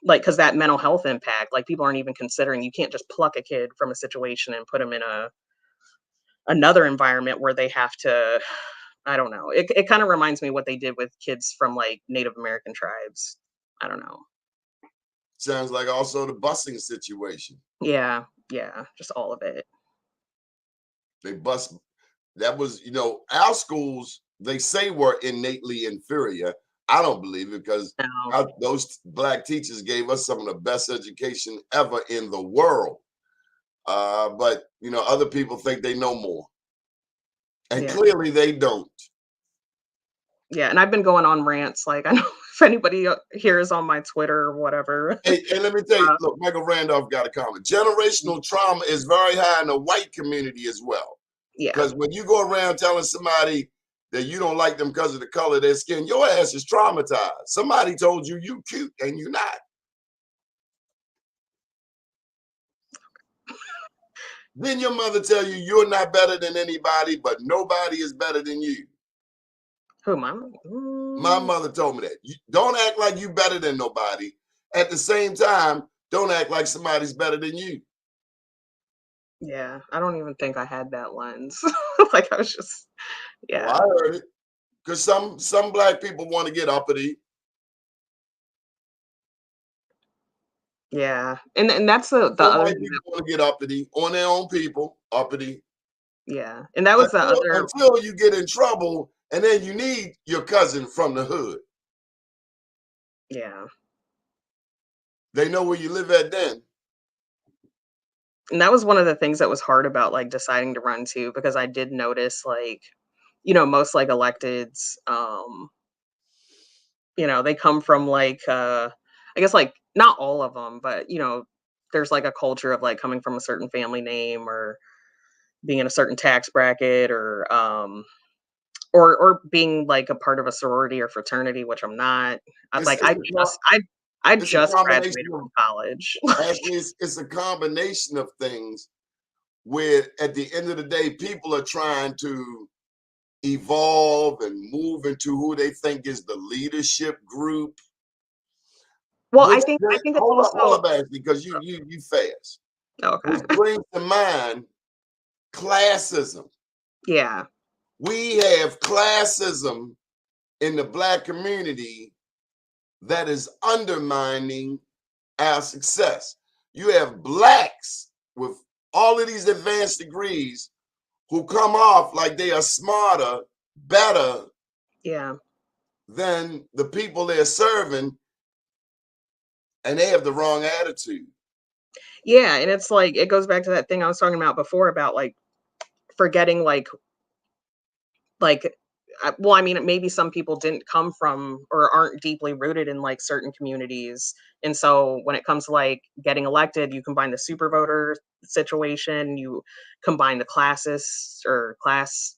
Like, because that mental health impact, like, people aren't even considering you can't just pluck a kid from a situation and put them in another environment where they have to I don't know. It kinda reminds me what they did with kids from, like, Native American tribes. I don't know. Sounds like also the busing situation. Yeah, yeah, just all of it. They bust. That was, our schools, they say were innately inferior. I don't believe it because No. those Black teachers gave us some of the best education ever in the world. But, other people think they know more. And Yeah. clearly they don't. Yeah, and I've been going on rants, like, I know if anybody, here is on my Twitter or whatever. And let me tell you, Uh, look, Michael Randolph got a comment. Generational trauma is very high in the white community as well. yeah, Because when you go around telling somebody that you don't like them because of the color of their skin, your ass is traumatized. Somebody told you you cute and you not. Then your mother tell you you're not better than anybody, but nobody is better than you. who am I? My mother told me that. You don't act like you better than nobody. At the same time, don't act like somebody's better than you. Yeah, I don't even think I had that lens. Like, I was just Well, yeah, I heard it. Because some Black people want to get uppity. yeah, and that's the Some other white thing that people want to get uppity on their own people, uppity. yeah, and that was the other Until you get in trouble, and then you need your cousin from the hood. yeah, They know where you live at then. and that was one of the things that was hard about, like, deciding to run too, because I did notice, like, most, like, electeds, they come from, like, I guess, like, not all of them, but, there's, like, a culture of, like, coming from a certain family name or being in a certain tax bracket or being, like, a part of a sorority or fraternity, which I'm not. I It's like, it's a co- I it's a just combination graduated of from college. actually it's a combination of things where at the end of the day, people are trying to evolve and move into who they think is the leadership group. Well, Which I think it's hold also up, Ashley, because you fast. Okay. which brings to mind classism. Yeah. We have classism in the Black community that is undermining our success. You have Blacks with all of these advanced degrees who come off like they are smarter, better Yeah. than the people they're serving, and they have the wrong attitude. Yeah, and it's like it goes back to that thing I was talking about before about like forgetting like well, I mean, maybe some people didn't come from or aren't deeply rooted in like certain communities. And so when it comes to like getting elected, you combine the super voter situation, you combine the classes or class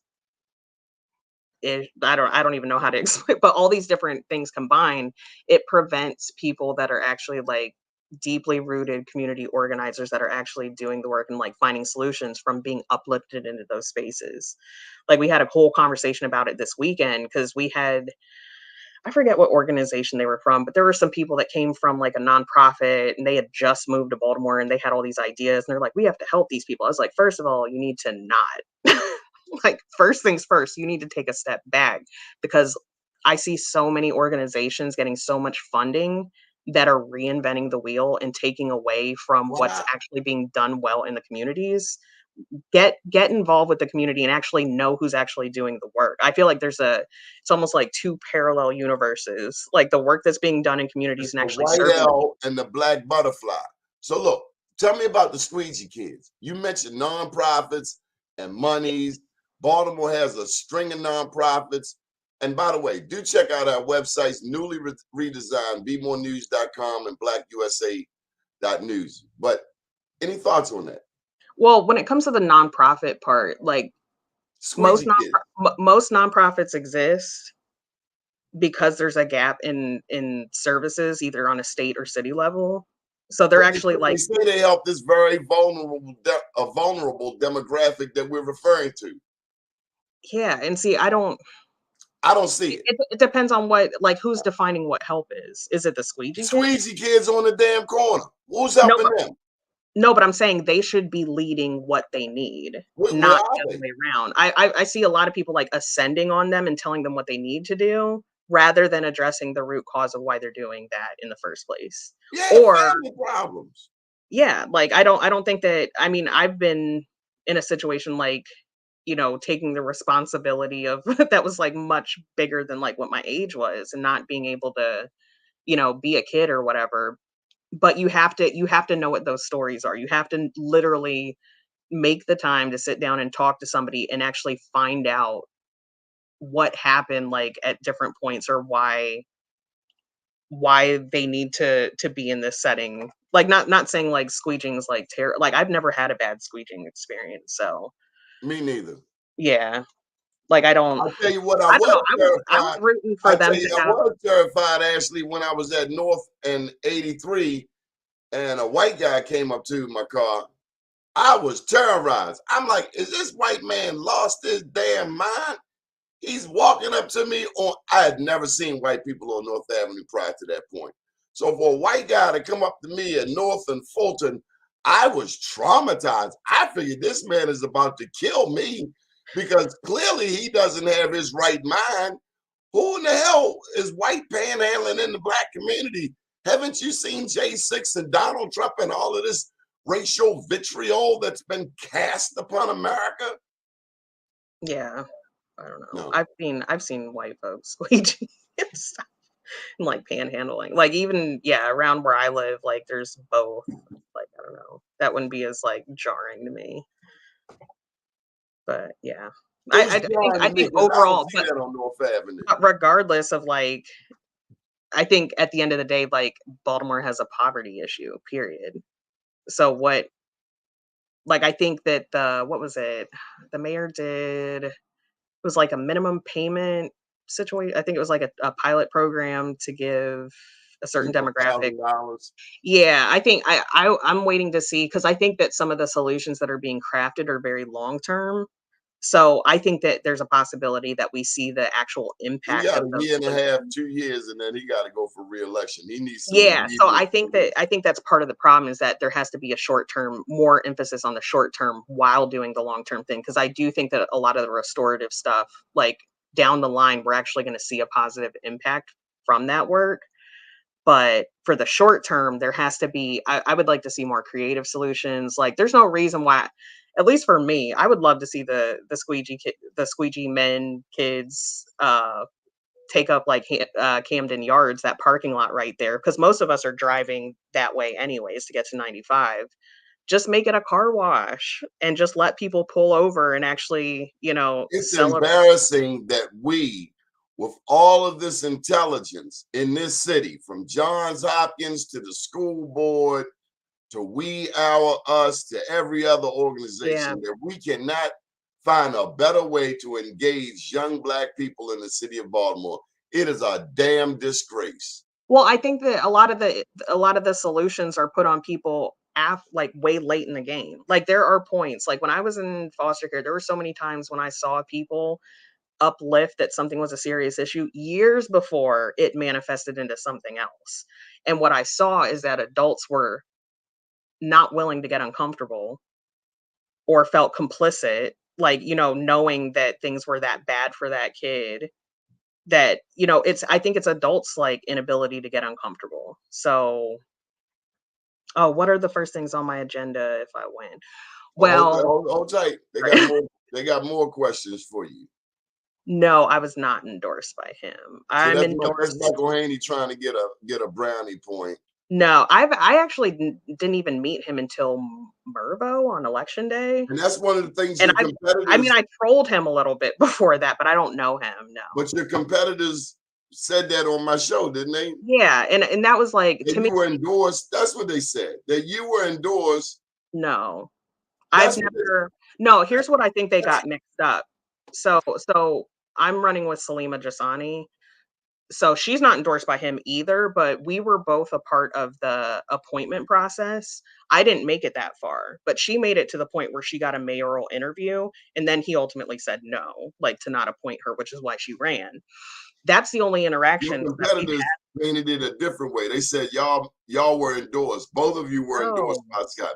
I don't even know how to explain, but all these different things combined, it prevents people that are actually like deeply rooted community organizers that are actually doing the work and like finding solutions from being uplifted into those spaces. Like we had a whole conversation about it this weekend because we had I forget what organization they were from, but there were some people that came from like a nonprofit and they had just moved to Baltimore and they had all these ideas and they're like, we have to help these people. I was like, first of all, you need to not. Like, first things first, you need to take a step back because I see so many organizations getting so much funding that are reinventing the wheel and taking away from what's Why? actually being done well in the communities. Get involved with the community and actually know who's actually doing the work. I feel like it's almost like two parallel universes, like the work that's being done in communities It's and the actually white serving. owl and the black butterfly. So look, tell me about the squeegee kids. You mentioned nonprofits and monies. Baltimore has a string of nonprofits. And by the way, do check out our websites, newly redesigned, bemorenews.com and blackusa.news. But any thoughts on that? Well, when it comes to the nonprofit part, like Squeegee kids. most nonprofits exist because there's a gap in services either on a state or city level. So they're But actually they like say they help this very vulnerable demographic that we're referring to. yeah, and see, I don't see it. it depends on what like who's defining what help is. Is it the The squeegee kid? squeegee kids on the damn corner. Who's No, helping them? no, but I'm saying they should be leading what they need, Where not are the other they? way around. I see a lot of people like ascending on them and telling them what they need to do rather than addressing the root cause of why they're doing that in the first place. Yeah, Or family problems. yeah, like I don't think that I mean, I've been in a situation like, taking the responsibility of that was like much bigger than like what my age was and not being able to, be a kid or whatever. But you have to know what those stories are. You have to literally make the time to sit down and talk to somebody and actually find out what happened like at different points or why they need to be in this setting. Like not saying like squeeging is like like I've never had a bad squeeging experience. So Me neither. yeah. Like I'll tell you what, I don't know. I was rooting for I tell them you, to I have was terrified, Ashley, when I was at North in 83 and a white guy came up to my car. I was terrorized. I'm like, is this white man lost his damn mind? He's walking up to me on, I had never seen white people on North Avenue prior to that point. So for a white guy to come up to me at North and Fulton, I was traumatized. I figured this man is about to kill me because clearly he doesn't have his right mind. Who in the hell is white panhandling in the black community? Haven't you seen J6 and Donald Trump and all of this racial vitriol that's been cast upon America? yeah. I don't know. No. I've seen white folks squeegee and stuff and like panhandling. Like even yeah, around where I live, like there's both. Like I don't know. That wouldn't be as like jarring to me. But yeah. It I was I think jarring I to me think because I don't overall, see but that on North Avenue. regardless of like I think at the end of the day, like Baltimore has a poverty issue, period. So what like I think that the what was it? The mayor did it was like a minimum payment situation. I think it was like a pilot program to give a certain People demographic. $1,000. Yeah, I think I'm waiting to see because I think that some of the solutions that are being crafted are very long term. So I think that there's a possibility that we see the actual He impact got of a those year and a half, solutions. 2 years, and then he got to go for re-election. He needs some Yeah, so immediate. I think that's part of the problem is that there has to be a short term, more emphasis on the short term while doing the long term thing. Because I do think that a lot of the restorative stuff, like down the line, we're actually going to see a positive impact from that work. But for the short term, there has to be. I would like to see more creative solutions. Like, there's no reason why. At least for me, I would love to see the squeegee men kids take up like Camden Yards, that parking lot right there, because most of us are driving that way anyways to get to 95. Just make it a car wash and just let people pull over and actually, It's celebrate. embarrassing that we, with all of this intelligence in this city, from Johns Hopkins to the school board to We Our Us to every other Yeah. organization, that we cannot find a better way to engage young Black people in the city of Baltimore. It is a damn disgrace. Well, I think that a lot of the solutions are put on people like way late in the game. Like there are points, like when I was in foster care, there were so many times when I saw people uplift that something was a serious issue years before it manifested into something else. And what I saw is that adults were not willing to get uncomfortable or felt complicit, like, knowing that things were that bad for that kid, that, I think it's adults like inability to get uncomfortable. So, oh, what are the first things on my agenda if I win? Oh, Well, hold tight. They got more. They got more questions for you. no, I was not endorsed by him. So I'm that's endorsed. Michael Haney trying to get a brownie point. No, I actually didn't even meet him until Mervo on election day. And that's one of the things And your I mean, competitors, I trolled him a little bit before that, but I don't know him, no. but your competitors said that on my show, didn't they? Yeah, and that was like, That to me, you were endorsed. That's what they said. That you were endorsed. no. I've That's what they, never No, here's what I think they got mixed up. So I'm running with Salima Jasani. So she's not endorsed by him either, but we were both a part of the appointment process. I didn't make it that far, but she made it to the point where she got a mayoral interview, and then he ultimately said no, like to not appoint her, which is why she ran. That's the only your interaction that we competitors painted it a different way. They said y'all were endorsed. Both of you were had. endorsed No, by Scott.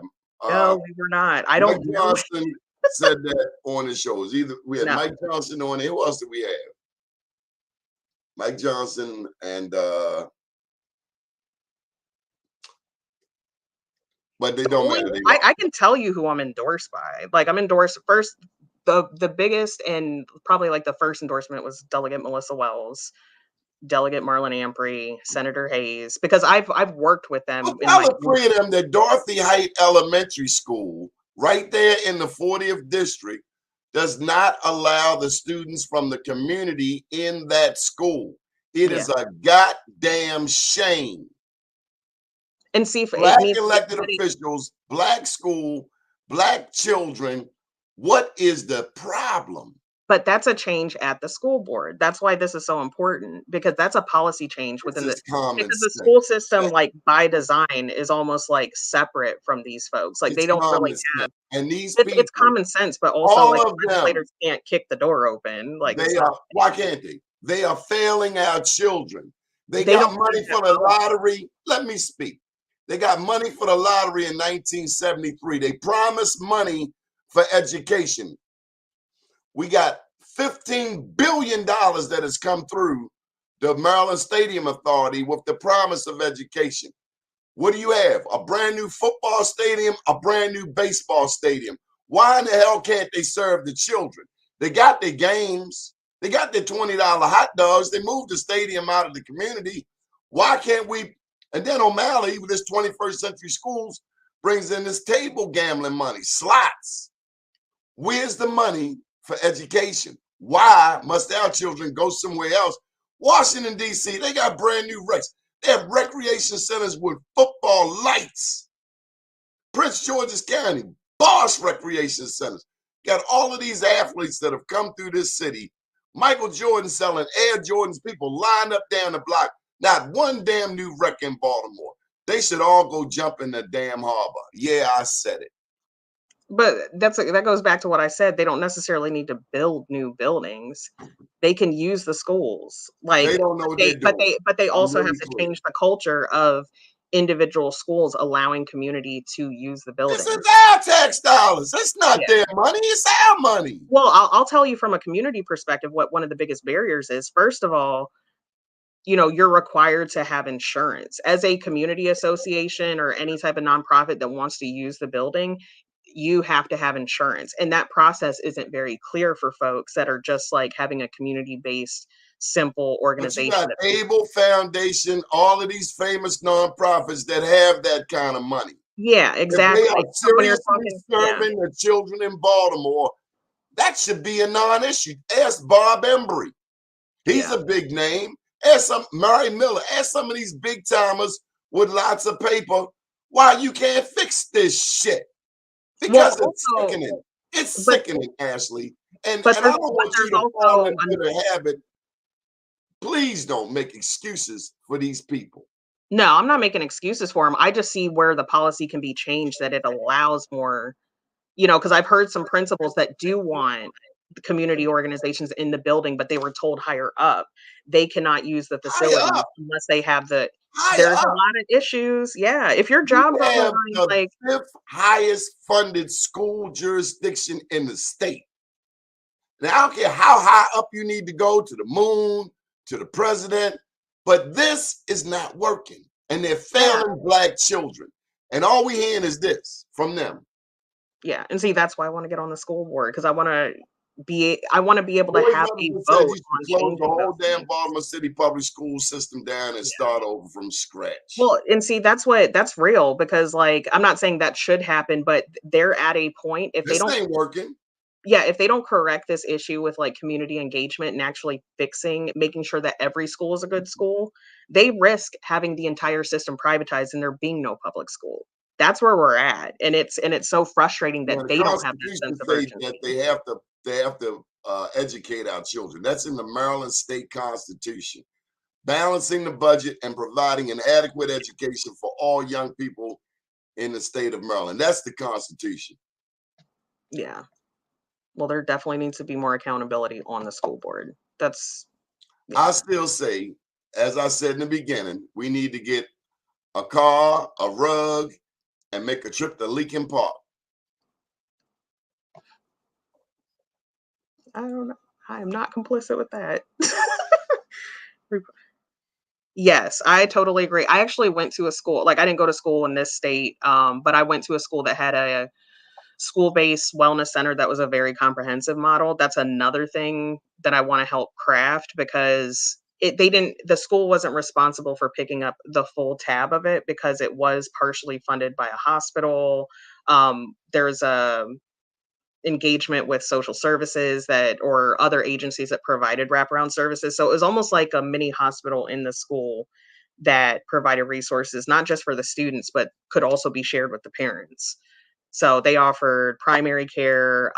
no, Uh, we were not. I Mike don't know. Johnson said that on his shows. Either we had No. Mike Johnson on it. Who else did we have? Mike Johnson and but they don't Only matter. They I lost. can tell you who I'm endorsed by. Like, I'm endorsed first. The biggest and probably like the first endorsement was Delegate Melissa Wells, Delegate Marlon Ampry, Senator Hayes, because I've worked with Well, them in tell my the three of them that Dorothy Height Elementary School, right there in the 40th district, does not allow the students from the community in that school. It yeah. is a goddamn shame. And see if it Black needs to elected officials, Black school, Black children. What is the problem? but that's a change at the school board. That's why this is so important, because that's a policy change It's within the just common because the sense. school system, like by design, is almost like separate from these folks. Like they It's don't really common have sense. And these it's people, common sense, but also like all of them, legislators can't kick the door open. Like it's they not are, why can't they? They are failing our children. They they got don't have money that for the policy. lottery. Let me speak. They got money for the lottery in 1973. They promised money for education. We got $15 billion that has come through the Maryland Stadium Authority with the promise of education. What do you have? A brand new football stadium, a brand new baseball stadium. Why in the hell can't they serve the children? They got their games. They got their $20 hot dogs. They moved the stadium out of the community. Why can't we? And then O'Malley, with this 21st century schools, brings in this table gambling money, slots. Where's the money for education? Why must our children go somewhere else? Washington, D.C., they got brand new recs. They have recreation centers with football lights. Prince George's County, Boss Recreation Centers. Got all of these athletes that have come through this city. Michael Jordan selling Air Jordans, people lined up down the block. Not one damn new rec in Baltimore. They should all go jump in the damn harbor. Yeah, I said it. But that goes back to what I said. They don't necessarily need to build new buildings. They can use the schools. They Like, don't know what they're doing. but they I'm also have really to clear. change the culture of individual schools allowing community to use the This is buildings. our tax dollars. It's not Yeah. their money. It's our money. Well, I'll tell you from a community perspective what one of the biggest barriers is. First of all, you're required to have insurance. As a community association or any type of nonprofit that wants to use the building, you have to have insurance. And that process isn't very clear for folks that are just like having a community-based, simple But you organization got that pays. Able Foundation, all of these famous nonprofits that have that kind of money. Yeah, If they exactly. are So when you're seriously talking, yeah, serving the children in Baltimore, that should be a non-issue. Ask Bob Embry. He's yeah. a big name. Ask some Mary Miller. Ask some of these big timers with lots of paper why you can't fix this shit. Well, Because it's also, sickening. It's but sickening, Ashley. And but I there's don't want you there's to fall also into the habit. Please don't make excuses for these people. no, I'm not making excuses for them. I just see where the policy can be changed that it allows more. Because I've heard some principals that do want the community organizations in the building, but they were told higher up they cannot use the Higher facilities up, unless they have the. higher There's a up. lot of issues. Yeah, if your We job's on the have line, the like, fifth highest funded school jurisdiction in the state. Now, I don't care how high up you need to go to the moon, to the president, but this is not working. And they're yeah, failing Black children. And all we hearing is this from them. yeah, and see, that's why I want to get on the school board because I want to be able to Roy have a Hubbard said vote you should on close the changing whole those damn things. Baltimore City public school system down and Yeah. start over from scratch. Well, and see, that's real because, like, I'm not saying that should happen, but they're at a point if they This don't. ain't working. Yeah, if they don't correct this issue with, like, community engagement and actually making sure that every school is a good school, they risk having the entire system privatized and there being no public school. That's where we're at, and it's so frustrating Now that the they don't have that Constitution sense of states that urgency. they have to educate our children. That's in the Maryland State Constitution. Balancing the budget and providing an adequate education for all young people in the state of Maryland. That's the Constitution. Yeah. Well, there definitely needs to be more accountability on the school board. That's I yeah. still say, as I said in the beginning, we need to get a car, a rug, and make a trip to Leakin Park. I don't know. I am not complicit with that. Yes, I totally agree. I actually went to a school, like, I didn't go to school in this state, but I went to a school that had a school-based wellness center that was a very comprehensive model. That's another thing that I wanna help craft because the school wasn't responsible for picking up the full tab of it because it was partially funded by a hospital. There's a engagement with social services that or other agencies that provided wraparound services. So it was almost like a mini hospital in the school that provided resources not just for the students, but could also be shared with the parents. So they offered primary care,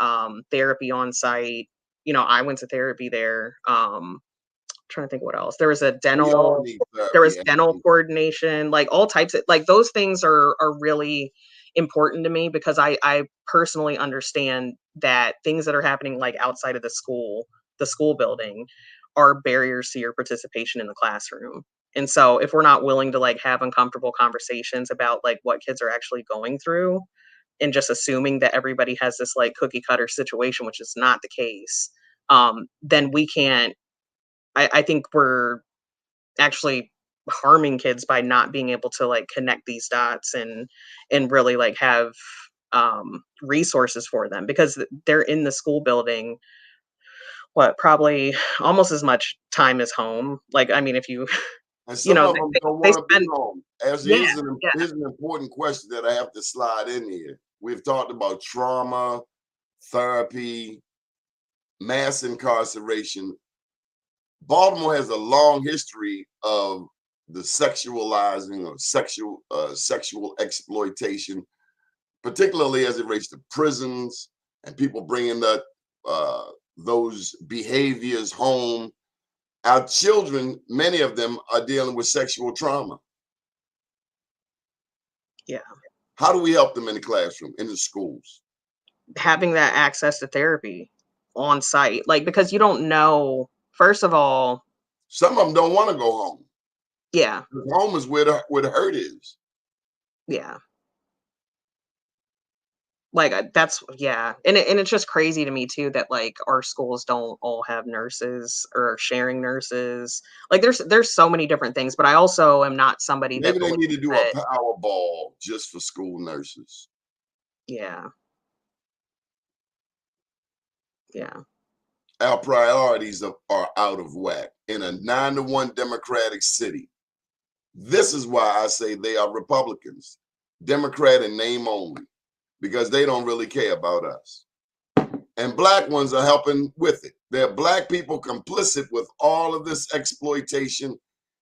therapy on site. I went to therapy there. Trying to think what else. We all need There was therapy. dental coordination, like all types of like those things are really important to me because I personally understand that things that are happening like outside of the school building are barriers to your participation in the classroom. And so if we're not willing to like have uncomfortable conversations about like what kids are actually going through and just assuming that everybody has this like cookie cutter situation, which is not the case, then we can't I think we're actually harming kids by not being able to like connect these dots and really like have resources for them because they're in the school building what probably almost as much time as home. Like, I mean, if you And you some know of them don't they want to be spend. home. As Yeah, yeah, here's an important question that I have to slide in here. We've talked about trauma, therapy, mass incarceration. Baltimore has a long history of the sexualizing or sexual exploitation, particularly as it relates to prisons and people bringing those behaviors home. Our children, many of them, are dealing with sexual trauma. yeah. How do we help them in the classroom, in the schools? having that access to therapy on site, like, because you don't know, first of all. Some of them don't want to go home. Yeah, 'Cause home is where the hurt is. yeah. Like, that's, yeah, and it's just crazy to me too that, like, our schools don't all have nurses or sharing nurses. Like, there's so many different things, but I also am not somebody that Maybe they believes need to do a that. Powerball just for school nurses. Yeah, yeah. Our priorities are out of whack in a 9-1 Democratic city. This is why I say they are Republicans, Democrat in name only, because they don't really care about us. And black ones are helping with it. There are black people complicit with all of this exploitation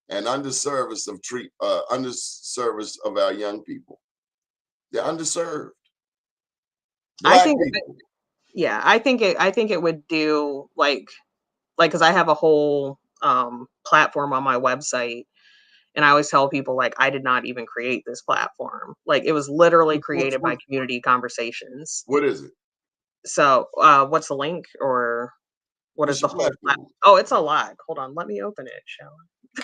and underservice of our young people. They're underserved. I Black think people. yeah, I think it would do, like, because I have a whole, platform on my website, and I always tell people, like, I did not even create this platform. Like, it was literally created by community conversations. What is it? So, what's the link, or what is What's the your whole platform? oh, it's a lot. Hold on, let me open it, shall I?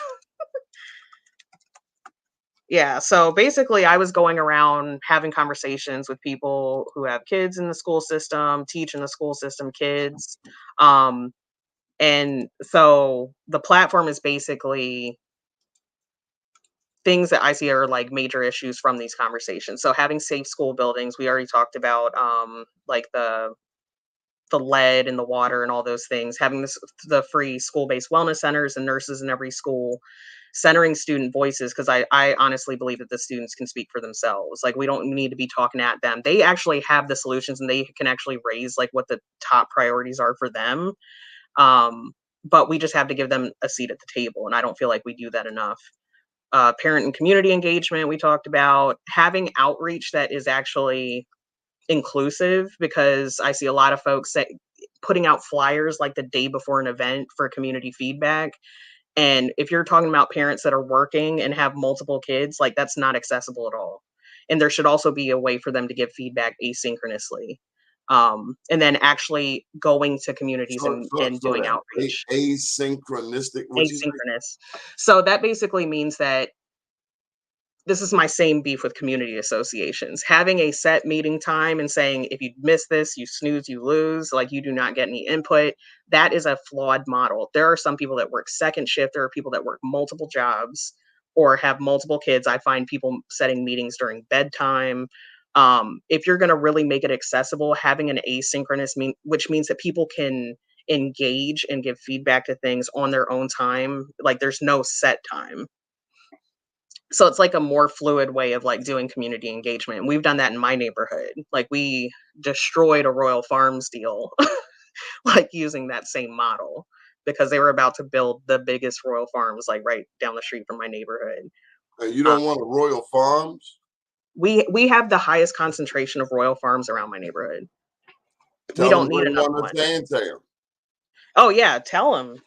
Yeah, so basically I was going around having conversations with people who have kids in the school system, teach in the school system, kids. Um, and so the platform is basically things that I see are like major issues from these conversations. So having safe school buildings, we already talked about, like the lead in the water and all those things, having the free school-based wellness centers and nurses in every school, centering student voices, because I honestly believe that the students can speak for themselves. Like, we don't need to be talking at them. They actually have the solutions, and they can actually raise like what the top priorities are for them. Um, but we just have to give them a seat at the table, and I don't feel like we do that enough. Parent and community engagement, we talked about having outreach that is actually inclusive, because I see a lot of folks putting out flyers like the day before an event for community feedback. And if you're talking about parents that are working and have multiple kids, like, that's not accessible at all. And there should also be a way for them to give feedback asynchronously. And then actually going to communities So, and slow doing down. outreach. Asynchronistic. What you say? Asynchronous. So that basically means that this is my same beef with community associations. Having a set meeting time and saying, if you miss this, you snooze, you lose, like, you do not get any input. That is a flawed model. There are some people that work second shift. There are people that work multiple jobs or have multiple kids. I find people setting meetings during bedtime. If you're going to really make it accessible, having an asynchronous which means that people can engage and give feedback to things on their own time. Like, there's no set time, so it's like a more fluid way of like doing community engagement. And we've done that in my neighborhood. Like, we destroyed a Royal Farms deal, like, using that same model, because they were about to build the biggest Royal Farms like right down the street from my neighborhood. And you Uh, don't want a Royal Farms? we have the highest concentration of Royal Farms around my neighborhood. We Tell them don't to need bring another one one. to Tantown. Oh yeah, tell them.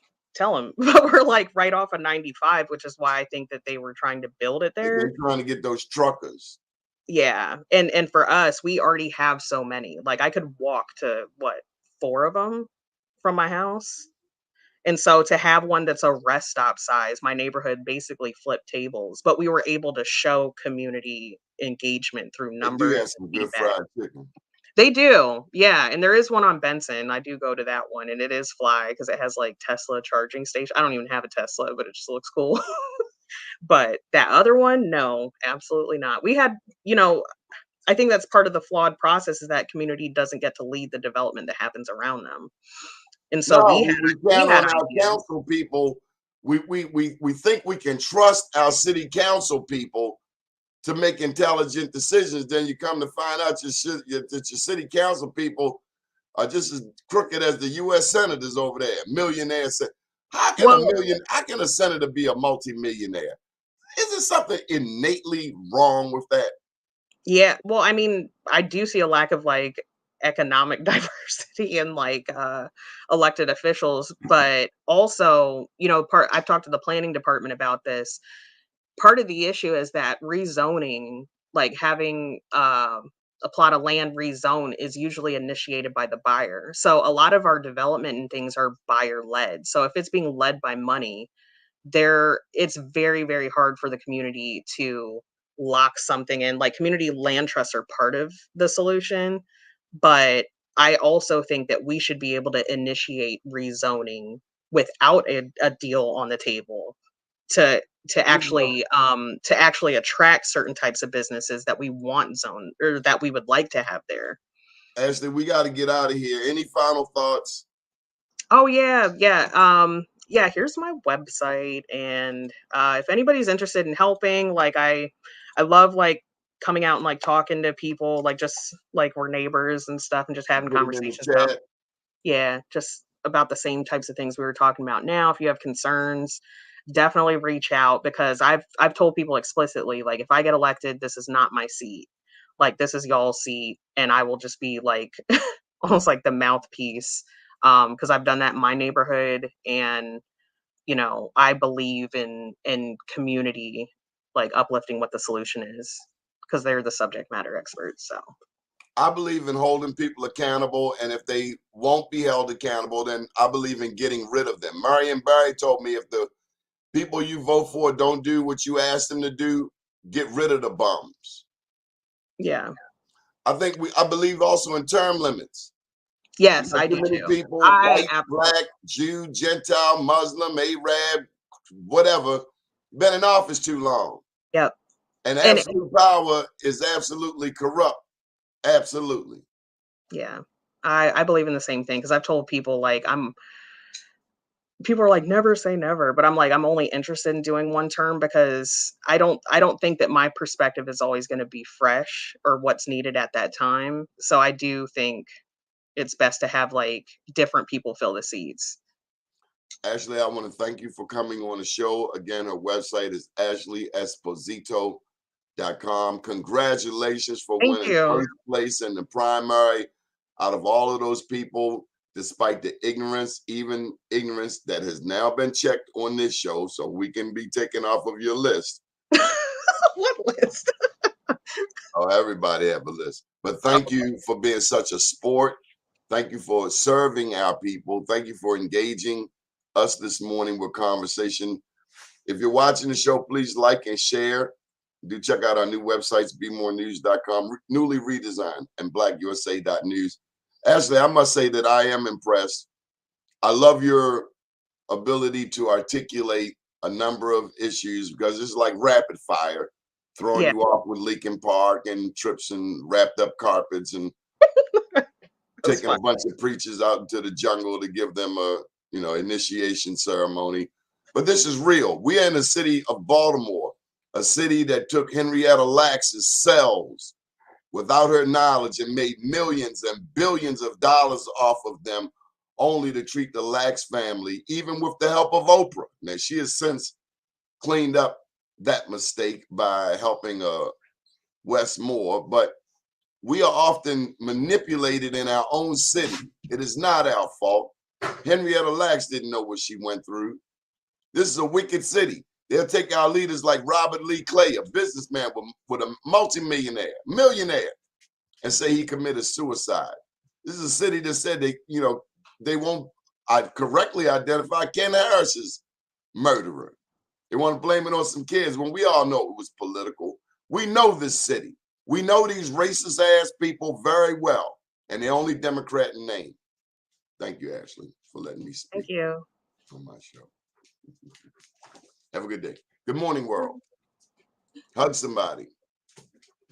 But we're like right off of 95, which is why I think that they were trying to build it there. They're trying to get those truckers. Yeah, and for us, we already have so many. Like, I could walk to, what, 4 of them from my house? And so to have one that's a rest stop size, my neighborhood basically flipped tables, but we were able to show community engagement through They do numbers have and some good feedback. fried chicken. They do, yeah, and there is one on Benson. I do go to that one, and it is fly because it has, like, Tesla charging station. I don't even have a Tesla, but it just looks cool. But that other one, no, absolutely not. We had, you know, I think that's part of the flawed process, is that community doesn't get to lead the development that happens around them. And so No, we we we count had on our ideas. council people. We think we can trust our city council people to make intelligent decisions. Then you come to find out that your city council people are just as crooked as the U.S. senators over there, millionaires. Well, How can a senator be a multimillionaire? Is there something innately wrong with that? yeah, well, I mean, I do see a lack of, like, economic diversity in, like, elected officials, but also, I've talked to the planning department about this. Part of the issue is that rezoning, like, having, a plot of land rezone is usually initiated by the buyer. So a lot of our development and things are buyer led. So if it's being led by money, it's very, very hard for the community to lock something in. Like, community land trusts are part of the solution, but I also think that we should be able to initiate rezoning without a deal on the table to You know, to actually attract certain types of businesses that we want zone or that we would like to have there. Ashley, we got to get out of here. Any final thoughts? Oh yeah, yeah. Yeah, here's my website, and if anybody's interested in helping, like, I love, like, coming out and, like, talking to people, like, just like we're neighbors and stuff, and just having Put it in the conversations about, chat. yeah, just about the same types of things we were talking about now. If you have concerns, definitely reach out, because I've told people explicitly, like, if I get elected, this is not my seat. Like, this is y'all's seat, and I will just be like almost like the mouthpiece, because I've done that in my neighborhood, and I believe in community, like, uplifting what the solution is, because they're the subject matter experts. So I believe in holding people accountable, and if they won't be held accountable, then I believe in getting rid of them. Marion Barry told me if the people you vote for don't do what you ask them to do, get rid of the bums. yeah, I believe also in term limits. You yes, got I too do many too. people, I white, absolutely, black, Jew, Gentile, Muslim, Arab, whatever, been in office too long. yep. And And absolute power is absolutely corrupt. Absolutely. yeah, I believe in the same thing, because I've told people, like, people are like, never say never, but I'm like, I'm only interested in doing one term, because I don't think that my perspective is always going to be fresh or what's needed at that time. So I do think it's best to have, like, different people fill the seats. Ashley, I want to thank you for coming on the show. Again, her website is ashleyesposito.com. Congratulations for Thank winning you. first place in the primary. Out of all of those people, despite the ignorance, even ignorance that has now been checked on this show, so we can be taken off of your list. What list? Oh, everybody have a list. But Oh, thank you for being such a sport. Thank you for serving our people. Thank you for engaging us this morning with conversation. If you're watching the show, please like and share. Do check out our new websites, bemorenews.com, newly redesigned, and blackusa.news. Ashley, I must say that I am impressed. I love your ability to articulate a number of issues, because it's like rapid fire, throwing yeah, you off with Leakin Park and trips and wrapped up carpets and that's taking fine. a bunch of preachers out into the jungle to give them a initiation ceremony. But this is real. We are in the city of Baltimore, a city that took Henrietta Lacks's cells without her knowledge and made millions and billions of dollars off of them, only to treat the Lacks family, even with the help of Oprah. Now, she has since cleaned up that mistake by helping Wes Moore, but we are often manipulated in our own city. It is not our fault. Henrietta Lacks didn't know what she went through. This is a wicked city. They'll take our leaders like Robert Lee Clay, a businessman with a millionaire, and say he committed suicide. This is a city that said they won't correctly identify Ken Harris's murderer. They want to blame it on some kids when we all know it was political. We know this city. We know these racist ass people very well, and they're only Democrat in name. Thank you, Ashley, for letting me Thank speak you. on my show. Have a good day. Good morning, world. Hug somebody.